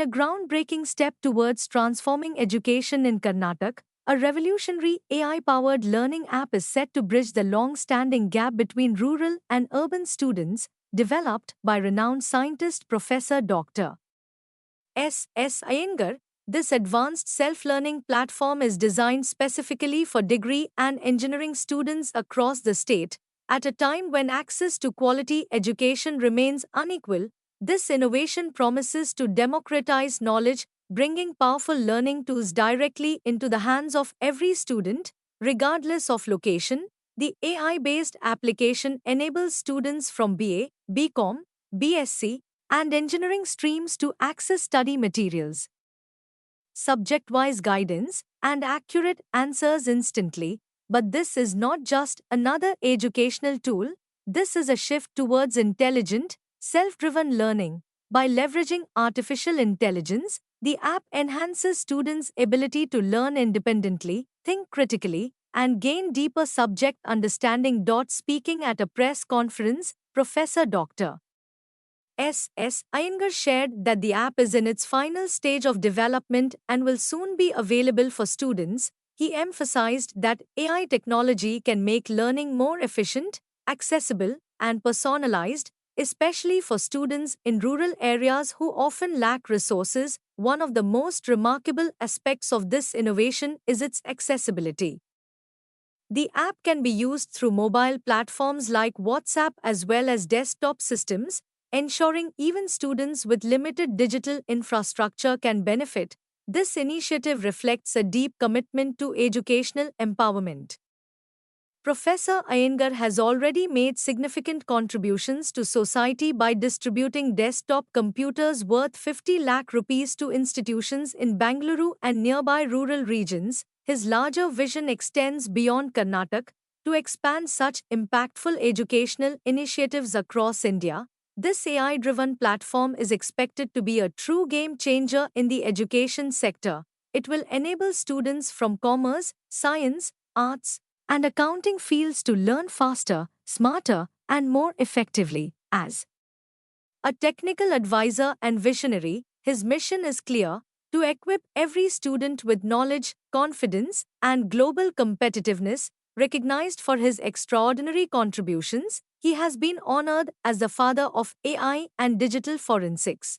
In a groundbreaking step towards transforming education in Karnataka, a revolutionary AI-powered learning app is set to bridge the long-standing gap between rural and urban students, developed by renowned scientist Professor Dr. S. Iyengar. This advanced self-learning platform is designed specifically for degree and engineering students across the state. At a time when access to quality education remains unequal, this innovation promises to democratize knowledge, bringing powerful learning tools directly into the hands of every student, regardless of location. The AI-based application enables students from BA, BCom, BSc, and engineering streams to access study materials, subject-wise guidance, and accurate answers instantly. But this is not just another educational tool, this is a shift towards intelligent, self-driven learning. By leveraging artificial intelligence, the app enhances students' ability to learn independently, think critically, and gain deeper subject understanding. Speaking at a press conference, Professor Dr. S. Iyengar shared that the app is in its final stage of development and will soon be available for students. He emphasized that AI technology can make learning more efficient, accessible, and personalized, especially for students in rural areas who often lack resources. One of the most remarkable aspects of this innovation is its accessibility. The app can be used through mobile platforms like WhatsApp as well as desktop systems, ensuring even students with limited digital infrastructure can benefit. This initiative reflects a deep commitment to educational empowerment. Professor Iyengar has already made significant contributions to society by distributing desktop computers worth 50 lakh rupees to institutions in Bangalore and nearby rural regions. His larger vision extends beyond Karnataka to expand such impactful educational initiatives across India. This AI-driven platform is expected to be a true game changer in the education sector. It will enable students from commerce, science, arts, and accounting fields to learn faster, smarter, and more effectively. As a technical advisor and visionary, his mission is clear: to equip every student with knowledge, confidence, and global competitiveness. Recognized for his extraordinary contributions, he has been honored as the father of AI and digital forensics.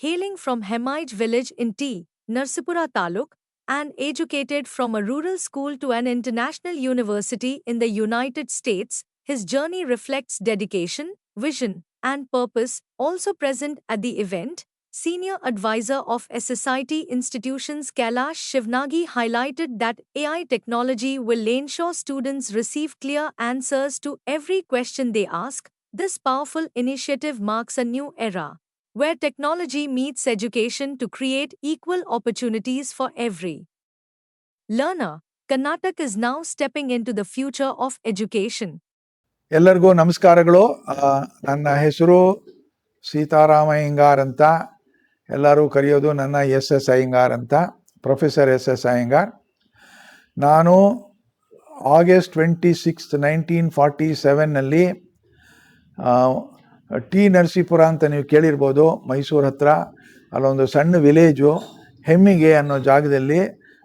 Hailing from Hemaij village in T. Narsipura Taluk, and educated from a rural school to an international university in the United States, his journey reflects dedication, vision, and purpose. Also present at the event, Senior Advisor of SSIT Institutions Kailash Shivnagi highlighted that AI technology will ensure students receive clear answers to every question they ask. This powerful initiative marks a new era, where technology meets education to create equal opportunities for every learner. Karnataka is now stepping into the future of education. ಎಲ್ಲರಿಗೂ ನಮಸ್ಕಾರಗಳು. ನನ್ನ ಹೆಸರು ಸೀತಾರಾಮ ಅಯ್ಯಂಗಾರ್ ಅಂತ. ಎಲ್ಲರೂ ಕರೆಯೋದು ನನ್ನ S Iyengar ಅಂತ, professor S Iyengar. ನಾನು August 26, 1947 ಟಿ ನರಸೀಪುರ ಅಂತ ನೀವು ಕೇಳಿರ್ಬೋದು, ಮೈಸೂರು ಹತ್ರ. ಅಲ್ಲೊಂದು ಸಣ್ಣ ವಿಲೇಜು ಹೆಮ್ಮಿಗೆ ಅನ್ನೋ ಜಾಗದಲ್ಲಿ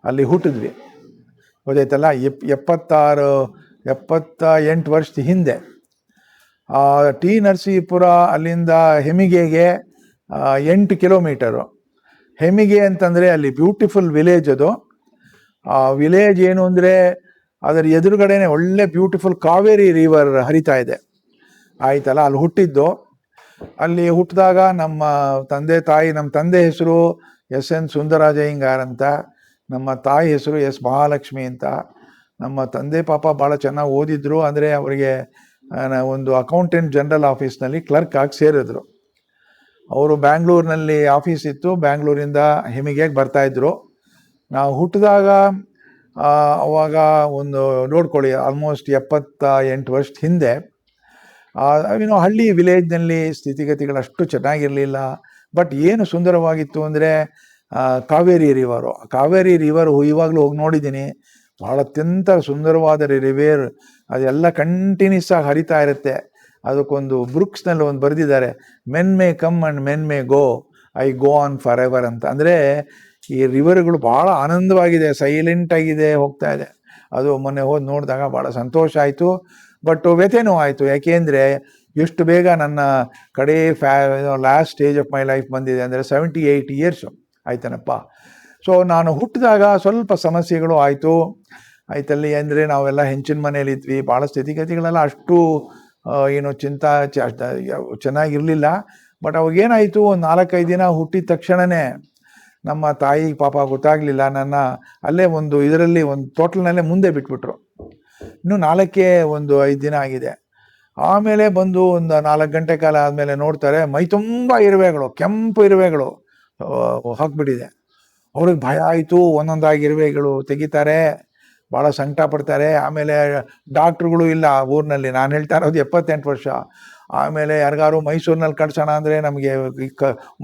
ಅಲ್ಲಿ ಹುಟ್ಟಿದ್ವಿ. ಗೊತ್ತಾಯ್ತಲ್ಲ, 78 ವರ್ಷದ ಹಿಂದೆ. ಟಿ ನರಸೀಪುರ ಅಲ್ಲಿಂದ ಹೆಮಿಗೆಗೆ 8 ಕಿಲೋಮೀಟರು. ಹೆಮಿಗೆ ಅಂತಂದರೆ ಅಲ್ಲಿ ಬ್ಯೂಟಿಫುಲ್ ವಿಲೇಜ್ ಅದು. ಆ ವಿಲೇಜ್ ಏನು ಅಂದರೆ ಅದರ ಎದುರುಗಡೆನೆ ಒಳ್ಳೆ ಬ್ಯೂಟಿಫುಲ್ ಕಾವೇರಿ ರಿವರ್ ಹರಿತಾ ಇದೆ. ಆಯ್ತಲ್ಲ, ಅಲ್ಲಿ ಹುಟ್ಟಿದ್ದು. ಅಲ್ಲಿ ಹುಟ್ಟಿದಾಗ ನಮ್ಮ ತಂದೆ ಹೆಸರು ಎನ್ ಸುಂದರಾಜ ಅಯ್ಯಂಗಾರ್ ಅಂತ, ನಮ್ಮ ತಾಯಿ ಹೆಸರು ಮಹಾಲಕ್ಷ್ಮಿ ಅಂತ. ನಮ್ಮ ತಂದೆ ಪಾಪ ಭಾಳ ಚೆನ್ನಾಗಿ ಓದಿದ್ರು, ಅಂದರೆ ಅವರಿಗೆ ಒಂದು ಅಕೌಂಟೆಂಟ್ ಜನರಲ್ ಆಫೀಸ್ನಲ್ಲಿ ಕ್ಲರ್ಕ್ ಆಗಿ ಸೇರಿದ್ರು. ಅವರು ಬ್ಯಾಂಗ್ಳೂರಿನಲ್ಲಿ ಆಫೀಸ್ ಇತ್ತು, ಬ್ಯಾಂಗ್ಳೂರಿಂದ ಹೆಮಿಗೆಗೆ ಬರ್ತಾಯಿದ್ರು. ನಾವು ಹುಟ್ಟಿದಾಗ ಅವಾಗ ಒಂದು ನೋಡ್ಕೊಳ್ಳಿ, ಆಲ್ಮೋಸ್ಟ್ 78 ವರ್ಷದ ಹಿಂದೆ. ಹಳ್ಳಿ ವಿಲೇಜ್ನಲ್ಲಿ ಸ್ಥಿತಿಗತಿಗಳು ಅಷ್ಟು ಚೆನ್ನಾಗಿರಲಿಲ್ಲ. ಬಟ್ ಏನು ಸುಂದರವಾಗಿತ್ತು ಅಂದರೆ ಕಾವೇರಿ ರಿವರು ಇವಾಗಲೂ ಹೋಗಿ ನೋಡಿದ್ದೀನಿ. ಭಾಳ ಅತ್ಯಂತ ಸುಂದರವಾದ ರಿವೇರ್. ಅದೆಲ್ಲ ಕಂಟಿನ್ಯೂಸ್ ಆಗಿ ಹರಿತಾ ಇರುತ್ತೆ. ಅದಕ್ಕೊಂದು ಬ್ರೂಕ್ಸ್ನಲ್ಲಿ ಒಂದು ಬರೆದಿದ್ದಾರೆ, men may come and men May go I go on for ever ಅಂತ. ಅಂದರೆ ಈ ರಿವರ್ಗಳು ಭಾಳ ಆನಂದವಾಗಿದೆ, ಸೈಲೆಂಟ್ ಆಗಿದೆ, ಹೋಗ್ತಾ ಇದೆ. ಅದು ಮೊನ್ನೆ ಹೋಗಿ ನೋಡಿದಾಗ ಭಾಳ ಸಂತೋಷ ಆಯಿತು. ಬಟ್ ವ್ಯಥೆನೂ ಆಯಿತು, ಯಾಕೆಂದರೆ ಎಷ್ಟು ಬೇಗ ನನ್ನ ಕಡೆ last stage of my life ಬಂದಿದೆ. ಅಂದರೆ 78 ಇಯರ್ಸು ಆಯ್ತನಪ್ಪ. ಸೊ ನಾನು ಹುಟ್ಟಿದಾಗ ಸ್ವಲ್ಪ ಸಮಸ್ಯೆಗಳು ಆಯಿತು ಆಯ್ತಲ್ಲಿ. ಅಂದರೆ ನಾವೆಲ್ಲ ಹೆಂಚಿನ ಮನೇಲಿದ್ವಿ, ಭಾಳ ಸ್ಥಿತಿಗತಿಗಳೆಲ್ಲ ಅಷ್ಟು ಏನು ಚೆನ್ನಾಗಿರಲಿಲ್ಲ. ಬಟ್ ಅವಾಗೇನಾಯಿತು, ಒಂದು 4-5 ದಿನ ಹುಟ್ಟಿದ ತಕ್ಷಣವೇ ನಮ್ಮ ತಾಯಿಗೆ ಪಾಪ ಗೊತ್ತಾಗಲಿಲ್ಲ, ನನ್ನ ಅಲ್ಲೇ ಒಂದು ಇದರಲ್ಲಿ ಒಂದು ತೋಟಲ್ನಲ್ಲೇ ಮುಂದೆ ಬಿಟ್ಬಿಟ್ರು. ಇನ್ನೂ 4-5 ದಿನ ಆಗಿದೆ. ಆಮೇಲೆ ಬಂದು ಒಂದು 4 ಗಂಟೆ ಕಾಲ ಆದಮೇಲೆ ನೋಡ್ತಾರೆ, ಮೈ ತುಂಬ ಇರುವೆಗಳು, ಕೆಂಪು ಇರುವೆಗಳು ಹಾಕ್ಬಿಟ್ಟಿದೆ. ಅವ್ರಿಗೆ ಭಯ ಆಯಿತು. ಒಂದೊಂದಾಗಿ ಇರುವೆಗಳು ತೆಗಿತಾರೆ, ಭಾಳ ಸಂಕಟ ಪಡ್ತಾರೆ. ಆಮೇಲೆ ಡಾಕ್ಟ್ರುಗಳು ಇಲ್ಲ ಊರಿನಲ್ಲಿ. ನಾನು ಹೇಳ್ತಾ ಇರೋದು 78 ವರ್ಷ. ಆಮೇಲೆ ಯಾರಿಗಾರು ಮೈಸೂರಿನಲ್ಲಿ ಕಟ್ಸೋಣ ಅಂದರೆ ನಮಗೆ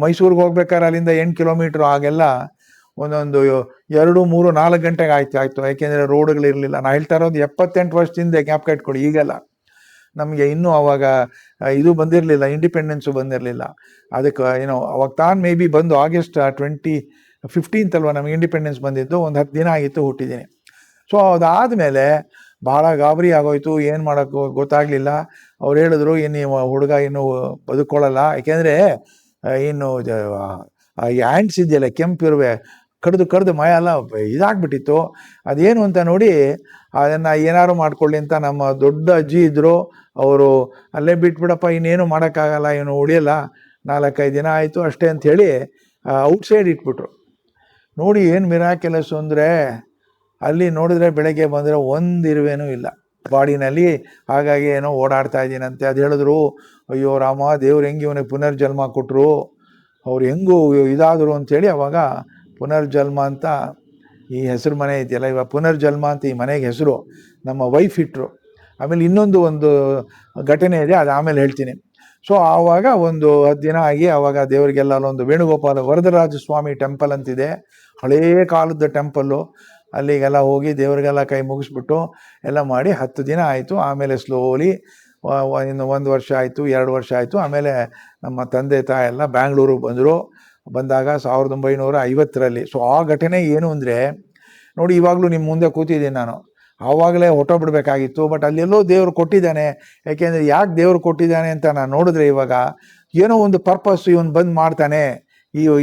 ಮೈಸೂರಿಗೆ ಹೋಗ್ಬೇಕಾದ್ರೆ ಅಲ್ಲಿಂದ 8 ಕಿಲೋಮೀಟ್ರು, ಆಗೆಲ್ಲ ಒಂದೊಂದು 2, 3, 4 ಗಂಟೆಗೆ ಆಯಿತು. ಯಾಕೆಂದರೆ ರೋಡ್ಗಳಿರಲಿಲ್ಲ. ನಾನು ಹೇಳ್ತಾ ಇರೋದು 78 ವರ್ಷದಿಂದ ಜ್ಞಾಪಕ ಇಟ್ಕೊಳ್ಳಿ. ಈಗೆಲ್ಲ ನಮಗೆ ಇನ್ನೂ ಅವಾಗ ಇದು ಬಂದಿರಲಿಲ್ಲ, ಇಂಡಿಪೆಂಡೆನ್ಸು ಬಂದಿರಲಿಲ್ಲ. ಅದಕ್ಕೆ ಅವಾಗ ತಾನು ಮೇ ಬಿ ಬಂದು August 2015 ಅಲ್ವ ನಮಗೆ ಇಂಡಿಪೆಂಡೆನ್ಸ್ ಬಂದಿದ್ದು. ಒಂದು 10 ದಿನ ಆಗಿತ್ತು ಹುಟ್ಟಿದ್ದೀನಿ. ಸೊ ಅದಾದಮೇಲೆ ಭಾಳ ಗಾಬರಿ ಆಗೋಯ್ತು, ಏನು ಮಾಡೋಕ್ಕೂ ಗೊತ್ತಾಗಲಿಲ್ಲ. ಅವ್ರು ಹೇಳಿದ್ರು, ಇನ್ನು ಹುಡುಗ ಇನ್ನೂ ಬದುಕೊಳ್ಳಲ್ಲ, ಯಾಕೆಂದರೆ ಇನ್ನು ಈ ಆ್ಯಂಟ್ಸ್ ಇದೆಯಲ್ಲ, ಕೆಂಪಿರುವೆ, ಕಡ್ದು ಮೈ ಎಲ್ಲ ಇದಾಗ್ಬಿಟ್ಟಿತ್ತು. ಅದೇನು ಅಂತ ನೋಡಿ ಅದನ್ನು ಏನಾರು ಮಾಡ್ಕೊಳ್ಳಿ ಅಂತ ನಮ್ಮ ದೊಡ್ಡ ಅಜ್ಜಿ ಇದ್ದರು. ಅವರು ಅಲ್ಲೇ ಬಿಟ್ಬಿಡಪ್ಪ, ಇನ್ನೇನು ಮಾಡೋಕ್ಕಾಗಲ್ಲ, ಇವನು ಉಳಿಯಲ್ಲ, 4-5 ದಿನ ಆಯಿತು ಅಷ್ಟೇ ಅಂಥೇಳಿ ಔಟ್ಸೈಡ್ ಇಟ್ಬಿಟ್ರು. ನೋಡಿ ಏನು ಮಿರಾಕೆಲಸ್ ಅಂದರೆ, ಅಲ್ಲಿ ನೋಡಿದ್ರೆ ಬೆಳಗ್ಗೆ ಬಂದರೆ ಒಂದು ಇರುವೆನೂ ಇಲ್ಲ ಬಾಡಿನಲ್ಲಿ. ಹಾಗಾಗಿ ಏನೋ ಓಡಾಡ್ತಾ ಇದ್ದೀನಂತೆ. ಅದು ಹೇಳಿದ್ರು, ಅಯ್ಯೋ ರಾಮ, ದೇವ್ರು ಹೆಂಗೆ ಇವನಿಗೆ ಪುನರ್ಜನ್ಮ ಕೊಟ್ಟರು, ಅವ್ರು ಹೆಂಗೂ ಇದಾದರು ಅಂಥೇಳಿ. ಅವಾಗ ಪುನರ್ಜನ್ಮ ಅಂತ ಈ ಹೆಸರು ಮನೆ ಇದೆಯಲ್ಲ, ಇವಾಗ ಪುನರ್ಜನ್ಮ ಅಂತ ಈ ಮನೆಗೆ ಹೆಸರು ನಮ್ಮ ವೈಫ್ ಇಟ್ಟರು. ಆಮೇಲೆ ಇನ್ನೊಂದು ಘಟನೆ ಇದೆ, ಅದು ಆಮೇಲೆ ಹೇಳ್ತೀನಿ. ಸೊ ಆವಾಗ ಒಂದು 10 ದಿನ ಆಗಿ ಆವಾಗ ದೇವರಿಗೆಲ್ಲ ಒಂದು ವೇಣುಗೋಪಾಲ ವರದರಾಜ ಸ್ವಾಮಿ ಟೆಂಪಲ್ ಅಂತಿದೆ, ಹಳೇ ಕಾಲದ ಟೆಂಪಲ್ಲು. ಅಲ್ಲಿಗೆಲ್ಲ ಹೋಗಿ ದೇವರಿಗೆಲ್ಲ ಕೈ ಮುಗಿಸ್ಬಿಟ್ಟು ಎಲ್ಲ ಮಾಡಿ 10 ದಿನ ಆಯಿತು. ಆಮೇಲೆ ಸ್ಲೋಲಿ ಇನ್ನು 1 ವರ್ಷ ಆಯಿತು, 2 ವರ್ಷ ಆಯಿತು. ಆಮೇಲೆ ನಮ್ಮ ತಂದೆ ತಾಯಿ ಎಲ್ಲ ಬ್ಯಾಂಗ್ಳೂರಿಗೆ ಬಂದಾಗ 1950ರಲ್ಲಿ. ಸೊ ಆ ಘಟನೆ ಏನು ಅಂದರೆ ನೋಡಿ, ಇವಾಗಲೂ ನಿಮ್ಮ ಮುಂದೆ ಕೂತಿದ್ದೀನಿ ನಾನು. ಆವಾಗಲೇ ಹೊಟ್ಟೋಗ್ಬಿಡ್ಬೇಕಾಗಿತ್ತು, ಬಟ್ ಅಲ್ಲೆಲ್ಲೋ ದೇವರು ಕೊಟ್ಟಿದ್ದಾನೆ. ಯಾಕೆಂದರೆ ಯಾಕೆ ದೇವರು ಕೊಟ್ಟಿದ್ದಾನೆ ಅಂತ ನಾನು ನೋಡಿದ್ರೆ, ಇವಾಗ ಏನೋ ಒಂದು ಪರ್ಪಸ್ ಇವನು ಬಂದು ಮಾಡ್ತಾನೆ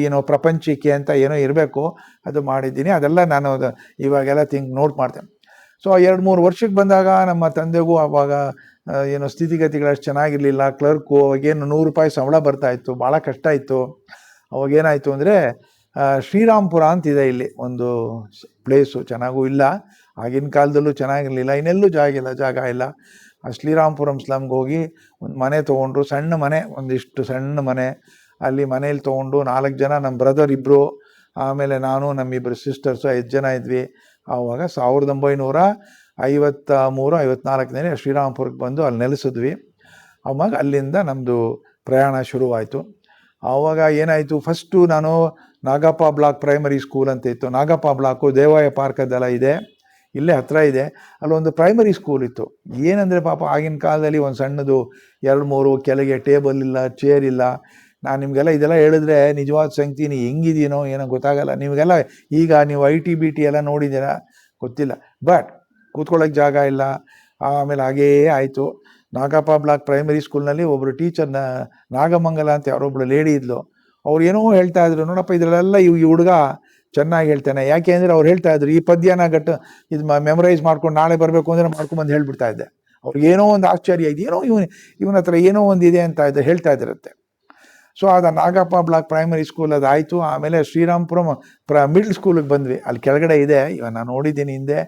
ಏನೋ ಪ್ರಪಂಚಕ್ಕೆ ಅಂತ ಏನೋ ಇರಬೇಕು, ಅದು ಮಾಡಿದ್ದೀನಿ. ಅದೆಲ್ಲ ನಾನು ಇವಾಗೆಲ್ಲ ನೋಟ್ ಮಾಡ್ತೇನೆ. ಸೊ 2-3 ವರ್ಷಕ್ಕೆ ಬಂದಾಗ ನಮ್ಮ ತಂದೆಗೂ ಆವಾಗ ಏನೋ ಸ್ಥಿತಿಗತಿಗಳು ಅಷ್ಟು ಚೆನ್ನಾಗಿರಲಿಲ್ಲ. ಕ್ಲರ್ಕು, ಅವಾಗೇನು 100 ರೂಪಾಯಿ ಸಂಬಳ ಬರ್ತಾಯಿತ್ತು, ಭಾಳ ಕಷ್ಟ ಇತ್ತು. ಅವಾಗೇನಾಯಿತು ಅಂದರೆ, ಶ್ರೀರಾಮ್ಪುರ ಅಂತಿದೆ ಇಲ್ಲಿ ಒಂದು ಪ್ಲೇಸು, ಚೆನ್ನಾಗೂ ಇಲ್ಲ, ಆಗಿನ ಕಾಲದಲ್ಲೂ ಚೆನ್ನಾಗಿರಲಿಲ್ಲ, ಇನ್ನೆಲ್ಲೂ ಜಾಗ ಇಲ್ಲ. ಆ ಶ್ರೀರಾಮ್ಪುರಂ ಸ್ಲಮ್ಗೆ ಹೋಗಿ ಒಂದು ಮನೆ ತೊಗೊಂಡ್ರು, ಸಣ್ಣ ಮನೆ, ಒಂದಿಷ್ಟು ಸಣ್ಣ ಮನೆ. ಅಲ್ಲಿ ಮನೇಲಿ ತೊಗೊಂಡು 4 ಜನ, ನಮ್ಮ ಬ್ರದರ್ 2, ಆಮೇಲೆ ನಾನು, ನಮ್ಮಿಬ್ಬರು ಸಿಸ್ಟರ್ಸು, 5 ಜನ ಇದ್ವಿ. ಆವಾಗ 1953-54ನೇ ಶ್ರೀರಾಮ್ಪುರಕ್ಕೆ ಬಂದು ಅಲ್ಲಿ ನೆಲೆಸಿದ್ವಿ. ಆವಾಗ ಅಲ್ಲಿಂದ ನಮ್ಮದು ಪ್ರಯಾಣ ಶುರುವಾಯಿತು. ಆವಾಗ ಏನಾಯಿತು, ಫಸ್ಟು ನಾನು ನಾಗಪ್ಪ ಬ್ಲಾಕ್ ಪ್ರೈಮರಿ ಸ್ಕೂಲ್ ಅಂತ ಇತ್ತು. ನಾಗಪ್ಪ ಬ್ಲಾಕು ದೇವಾಯ ಪಾರ್ಕದೆಲ್ಲ ಇದೆ, ಇಲ್ಲೇ ಹತ್ತಿರ ಇದೆ. ಅಲ್ಲೊಂದು ಪ್ರೈಮರಿ ಸ್ಕೂಲ್ ಇತ್ತು. ಏನಂದರೆ ಪಾಪ ಆಗಿನ ಕಾಲದಲ್ಲಿ ಒಂದು ಸಣ್ಣದು 2-3 ಕೆಳಗೆ ಟೇಬಲ್ ಇಲ್ಲ, ಚೇರ್ ಇಲ್ಲ. ನಾನು ನಿಮಗೆಲ್ಲ ಇದೆಲ್ಲ ಹೇಳಿದ್ರೆ ನಿಜವಾದ ಸಂಗತಿ ನೀವು ಹೆಂಗಿದೀನೋ ಏನೋ ಗೊತ್ತಾಗಲ್ಲ ನಿಮಗೆಲ್ಲ. ಈಗ ನೀವು IT ಎಲ್ಲ ನೋಡಿದ್ದೀರಾ ಗೊತ್ತಿಲ್ಲ, ಬಟ್ ಕೂತ್ಕೊಳ್ಳೋಕ್ಕೆ ಜಾಗ ಇಲ್ಲ. ಆಮೇಲೆ ಹಾಗೇ ಆಯಿತು. ನಾಗಪ್ಪ ಬ್ಲಾಕ್ ಪ್ರೈಮರಿ ಸ್ಕೂಲ್ನಲ್ಲಿ ಒಬ್ಬರು ಟೀಚರ್, ನಾಗಮಂಗಲ ಅಂತ ಯಾರೊಬ್ಬಳು ಲೇಡಿ ಇದ್ಲು. ಅವ್ರು ಏನೋ ಹೇಳ್ತಾ ಇದ್ರು, ನೋಡಪ್ಪ ಇದರಲ್ಲೆಲ್ಲ ಈ ಹುಡುಗ ಚೆನ್ನಾಗಿ ಹೇಳ್ತಾನೆ. ಯಾಕೆ ಅಂದರೆ ಅವ್ರು ಹೇಳ್ತಾ ಇದ್ರು, ಈ ಪದ್ಯನ ಇದು ಮೆಮರೈಸ್ ಮಾಡ್ಕೊಂಡು ನಾಳೆ ಬರಬೇಕು ಅಂದರೆ ಮಾಡ್ಕೊಂಬಂದು ಹೇಳ್ಬಿಡ್ತಾ ಇದ್ದೆ. ಅವ್ರಿಗೇನೋ ಒಂದು ಆಶ್ಚರ್ಯ ಇದೆ, ಏನೋ ಇವನ ಹತ್ರ ಏನೋ ಒಂದು ಇದೆ ಅಂತ ಹೇಳ್ತಾ ಇದ್ದಿರುತ್ತೆ. ಸೊ ಅದು ನಾಗಪ್ಪ ಬ್ಲಾಕ್ ಪ್ರೈಮರಿ ಸ್ಕೂಲ್ ಅದಾಯಿತು. ಆಮೇಲೆ ಶ್ರೀರಾಮ್ಪುರಂ ಮಿಡ್ಲ್ ಸ್ಕೂಲಿಗೆ ಬಂದ್ವಿ. ಅಲ್ಲಿ ಕೆಳಗಡೆ ಇದೆ, ಇವಾಗ ನಾನು ನೋಡಿದ್ದೀನಿ ಹಿಂದೆ.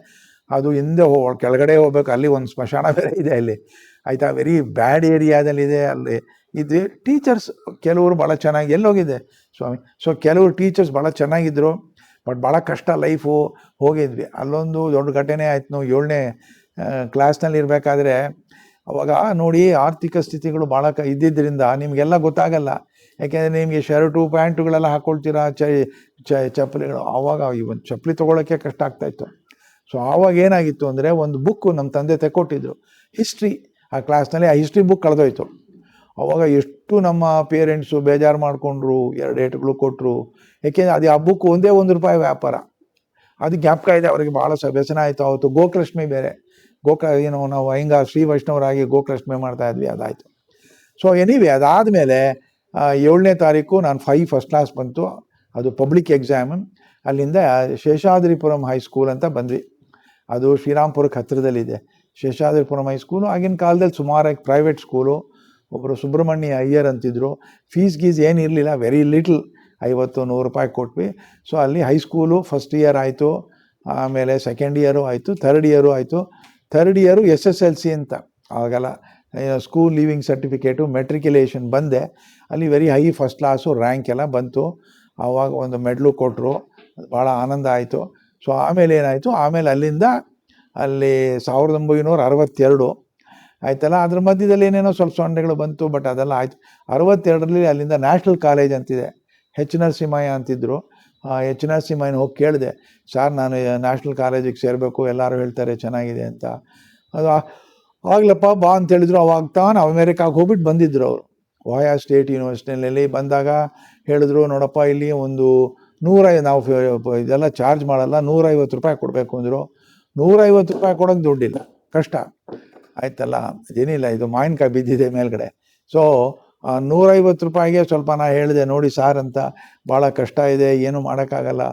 ಅದು ಹಿಂದೆ ಕೆಳಗಡೆ ಹೋಗ್ಬೇಕು, ಅಲ್ಲಿ ಒಂದು ಸ್ಮಶಾನ ಬೇರೆ ಇದೆ ಅಲ್ಲಿ, ಆಯಿತಾ. ವೆರಿ ಬ್ಯಾಡ್ ಏರಿಯಾದಲ್ಲಿದೆ. ಅಲ್ಲಿ ಇದ್ವಿ. ಟೀಚರ್ಸ್ ಕೆಲವರು ಭಾಳ ಚೆನ್ನಾಗಿ, ಎಲ್ಲೋಗಿದೆ ಸ್ವಾಮಿ. ಸೊ ಕೆಲವರು ಟೀಚರ್ಸ್ ಭಾಳ ಚೆನ್ನಾಗಿದ್ದರು, ಬಟ್ ಭಾಳ ಕಷ್ಟ ಲೈಫು. ಹೋಗಿದ್ವಿ. ಅಲ್ಲೊಂದು ದೊಡ್ಡ ಘಟನೆ ಆಯ್ತು. ನಾವು 7ನೇ ಕ್ಲಾಸ್ನಲ್ಲಿ ಇರಬೇಕಾದ್ರೆ, ಅವಾಗ ನೋಡಿ ಆರ್ಥಿಕ ಸ್ಥಿತಿಗಳು ಭಾಳ ಇದ್ದಿದ್ದರಿಂದ ನಿಮಗೆಲ್ಲ ಗೊತ್ತಾಗಲ್ಲ. ಯಾಕೆಂದರೆ ನಿಮಗೆ ಶರ್ಟು ಪ್ಯಾಂಟುಗಳೆಲ್ಲ ಹಾಕ್ಕೊಳ್ತೀರಾ, ಚಪ್ಪಲಿಗಳು. ಆವಾಗ ಇವತ್ತು ಚಪ್ಪಲಿ ತೊಗೊಳೋಕ್ಕೆ ಕಷ್ಟ ಆಗ್ತಾಯಿತ್ತು. ಸೊ ಆವಾಗ ಏನಾಗಿತ್ತು ಅಂದರೆ, ಒಂದು ಬುಕ್ಕು ನಮ್ಮ ತಂದೆ ತೆಕ್ಕೊಟ್ಟಿದ್ರು, ಹಿಸ್ಟ್ರಿ. ಆ ಕ್ಲಾಸ್ನಲ್ಲಿ ಆ ಹಿಸ್ಟ್ರಿ ಬುಕ್ ಕಳೆದೋಯ್ತು. ಅವಾಗ ಎಷ್ಟು ನಮ್ಮ ಪೇರೆಂಟ್ಸು ಬೇಜಾರು ಮಾಡಿಕೊಂಡ್ರು, 2 ಏಟುಗಳು ಕೊಟ್ಟರು. ಏಕೆಂದರೆ ಅದು ಹಬ್ಬಕ್ಕೂ ಒಂದೇ ₹1 ವ್ಯಾಪಾರ. ಅದು ಜ್ಞಾಪಕ ಇದೆ ಅವರಿಗೆ, ಭಾಳ ವ್ಯಸನ ಆಯಿತು. ಅವತ್ತು ಗೋಕೃಷ್ಣಿ ಬೇರೆ, ನಾವು ಹಿಂಗ ಶ್ರೀ ವೈಷ್ಣವರಾಗಿ ಗೋಕೃಷ್ಣಿ ಮಾಡ್ತಾ ಇದ್ವಿ, ಅದಾಯಿತು. ಸೊ ಎನಿವೆ ಅದಾದಮೇಲೆ 7ನೇ ತಾರೀಕು ನಾನು ಫಸ್ಟ್ ಕ್ಲಾಸ್ ಬಂತು, ಅದು ಪಬ್ಲಿಕ್ ಎಕ್ಸಾಮ್. ಅಲ್ಲಿಂದ ಶೇಷಾದ್ರಿಪುರಂ ಹೈಸ್ಕೂಲ್ ಅಂತ ಬಂದ್ವಿ. ಅದು ಶ್ರೀರಾಮ್ಪುರಕ್ಕೆ ಹತ್ತಿರದಲ್ಲಿದೆ ಶೇಷಾದ್ರಿಪುರಂ ಹೈಸ್ಕೂಲು. ಆಗಿನ ಕಾಲದಲ್ಲಿ ಸುಮಾರಾಗಿ ಪ್ರೈವೇಟ್ ಸ್ಕೂಲು. ಒಬ್ಬರು ಸುಬ್ರಹ್ಮಣ್ಯ ಅಯ್ಯರ್ ಅಂತಿದ್ರು. ಫೀಸ್ ಏನಿರಲಿಲ್ಲ, ವೆರಿ ಲಿಟಲ್, ₹50-100 ಕೊಟ್ವಿ. ಸೊ ಅಲ್ಲಿ ಹೈಸ್ಕೂಲು ಫಸ್ಟ್ ಇಯರ್ ಆಯಿತು, ಆಮೇಲೆ ಸೆಕೆಂಡ್ ಇಯರು ಆಯಿತು, ಥರ್ಡ್ ಇಯರು ಆಯಿತು. ಥರ್ಡ್ ಇಯರು SSLC ಅಂತ, ಆವಾಗೆಲ್ಲ ಸ್ಕೂಲ್ ಲೀವಿಂಗ್ ಸರ್ಟಿಫಿಕೇಟು, ಮೆಟ್ರಿಕ್ಯುಲೇಷನ್ ಬಂದೆ. ಅಲ್ಲಿ very high first class rank ಎಲ್ಲ ಬಂತು. ಆವಾಗ ಒಂದು ಮೆಡ್ಲು ಕೊಟ್ಟರು, ಭಾಳ ಆನಂದ ಆಯಿತು. ಸೊ ಆಮೇಲೆ ಏನಾಯಿತು, ಆಮೇಲೆ ಅಲ್ಲಿಂದ ಅಲ್ಲಿ 1962 ಆಯ್ತಲ್ಲ. ಅದ್ರ ಮಧ್ಯದಲ್ಲಿ ಏನೇನೋ ಸ್ವಲ್ಪ ಸೊಂಡೆಗಳು ಬಂತು, ಬಟ್ ಅದೆಲ್ಲ ಆಯಿತು. 62ರಲ್ಲಿ ಅಲ್ಲಿಂದ ನ್ಯಾಷನಲ್ ಕಾಲೇಜ್ ಅಂತಿದೆ, H. ನರಸಿಂಹಯ್ಯ ಅಂತಿದ್ದರು. H. ನರಸಿಂಹಯ್ಯನ ಹೋಗಿ ಕೇಳಿದೆ, ಸರ್ ನಾನು ನ್ಯಾಷನಲ್ ಕಾಲೇಜಿಗೆ ಸೇರಬೇಕು, ಎಲ್ಲರೂ ಹೇಳ್ತಾರೆ ಚೆನ್ನಾಗಿದೆ ಅಂತ. ಅದು ಆಗ್ಲಪ್ಪ ಬಾ ಅಂತ ಹೇಳಿದ್ರು. ಅವಾಗ ತಾನು ಅಮೇರಿಕಾಗೆ ಹೋಗ್ಬಿಟ್ಟು ಬಂದಿದ್ದರು ಅವರು, ಒಹಾಯೋ ಸ್ಟೇಟ್ ಯೂನಿವರ್ಸಿಟಿಯಲ್ಲಿ. ಬಂದಾಗ ಹೇಳಿದ್ರು, ನೋಡಪ್ಪ ಇಲ್ಲಿ ಒಂದು ನಾವು ಇದೆಲ್ಲ ಚಾರ್ಜ್ ಮಾಡಲ್ಲ, ₹150 ಕೊಡಬೇಕು ಅಂದರು. ₹150 ಕೊಡೋಕ್ಕೆ ದುಡ್ಡಿಲ್ಲ, ಕಷ್ಟ ಆಯ್ತಲ್ಲ, ಏನಿಲ್ಲ, ಇದು ಮಾವಿನಕಾಯಿ ಬಿದ್ದಿದೆ ಮೇಲ್ಗಡೆ. ಸೊ ₹150 ಸ್ವಲ್ಪ ನಾನು ಹೇಳಿದೆ, ನೋಡಿ ಸಾರ್ ಅಂತ, ಭಾಳ ಕಷ್ಟ ಇದೆ, ಏನು ಮಾಡೋಕ್ಕಾಗಲ್ಲ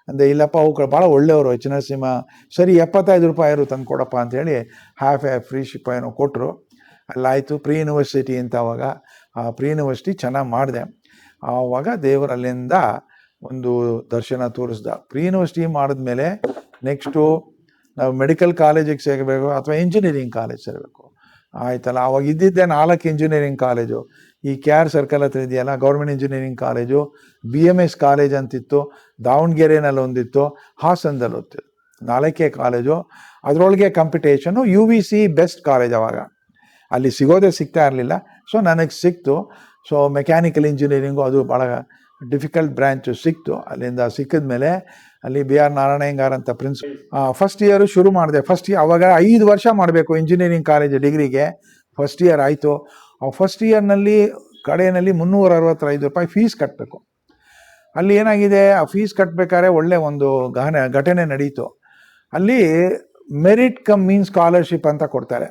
ಅಂದೆ. ಇಲ್ಲಪ್ಪ ಅವು ಭಾಳ ಒಳ್ಳೆಯವರು H. ನರಸಿಂಹ, ಸರಿ ₹75 ತಂದು ಕೊಡಪ್ಪ ಅಂಥೇಳಿ ಹಾಫ್ ಫ್ರೀ ಶಿಪ್ ಏನೋ ಕೊಟ್ಟರು. ಅಲ್ಲಾಯಿತು ಪ್ರೀ ಯೂನಿವರ್ಸಿಟಿ ಅಂತ. ಅವಾಗ ಆ ಪ್ರೀ ಯೂನಿವರ್ಸಿಟಿ ಚೆನ್ನಾಗಿ ಮಾಡಿದೆ. ಆವಾಗ ದೇವರಲ್ಲಿಂದ ಒಂದು ದರ್ಶನ ತೋರಿಸ್ದ. ಪ್ರೀ ಯೂನಿವರ್ಸಿಟಿ ಮಾಡಿದ್ಮೇಲೆ ನೆಕ್ಸ್ಟು ನಾವು ಮೆಡಿಕಲ್ ಕಾಲೇಜಿಗೆ ಸೇರಬೇಕು ಅಥವಾ ಇಂಜಿನಿಯರಿಂಗ್ ಕಾಲೇಜ್ ಸೇರಬೇಕು ಆಯ್ತಲ್ಲ. ಅವಾಗ ಇದ್ದಿದ್ದೆ 4 ಇಂಜಿನಿಯರಿಂಗ್ ಕಾಲೇಜು. ಈ KR ಸರ್ಕಲ್ ಹತ್ರ ಇದೆಯಲ್ಲ, government engineering college, BMS college ಅಂತಿತ್ತು, ದಾವಣಗೆರೆನಲ್ಲಿ ಒಂದಿತ್ತು, ಹಾಸನದಲ್ಲಿ ಹೊತ್ತಿತ್ತು, 4 ಕಾಲೇಜು. ಅದರೊಳಗೆ ಕಾಂಪಿಟೇಷನು. UVC ಬೆಸ್ಟ್ ಕಾಲೇಜ್ ಅವಾಗ, ಅಲ್ಲಿ ಸಿಗೋದೇ ಸಿಗ್ತಾ ಇರಲಿಲ್ಲ. ಸೊ ನನಗೆ ಸಿಕ್ತು. ಸೊ ಮೆಕ್ಯಾನಿಕಲ್ ಇಂಜಿನಿಯರಿಂಗು ಅದು ಭಾಳ ಡಿಫಿಕಲ್ಟ್ ಬ್ರ್ಯಾಂಚು ಸಿಕ್ತು. ಅಲ್ಲಿಂದ ಸಿಕ್ಕಿದ ಮೇಲೆ ಅಲ್ಲಿ BR ನಾರಾಯಣಯ್ಯಂಗಾರ್ ಅಂತ ಫಸ್ಟ್ ಇಯರು ಶುರು ಮಾಡಿದೆ. ಅವಾಗ 5 ವರ್ಷ ಮಾಡಬೇಕು ಇಂಜಿನಿಯರಿಂಗ್ ಕಾಲೇಜ್ ಡಿಗ್ರಿಗೆ. ಫಸ್ಟ್ ಇಯರ್ ಆಯಿತು. ಆ ಫಸ್ಟ್ ಇಯರ್ನಲ್ಲಿ ಕಡೆಯಲ್ಲಿ ₹365 ಫೀಸ್ ಕಟ್ಟಬೇಕು. ಅಲ್ಲಿ ಏನಾಗಿದೆ, ಆ ಫೀಸ್ ಕಟ್ಟಬೇಕಾದ್ರೆ ಒಳ್ಳೆ ಒಂದು ಘಟನೆ ನಡೀತು. ಅಲ್ಲಿ ಮೆರಿಟ್ ಕಮ್ ಮೀನ್ ಸ್ಕಾಲರ್ಶಿಪ್ ಅಂತ ಕೊಡ್ತಾರೆ.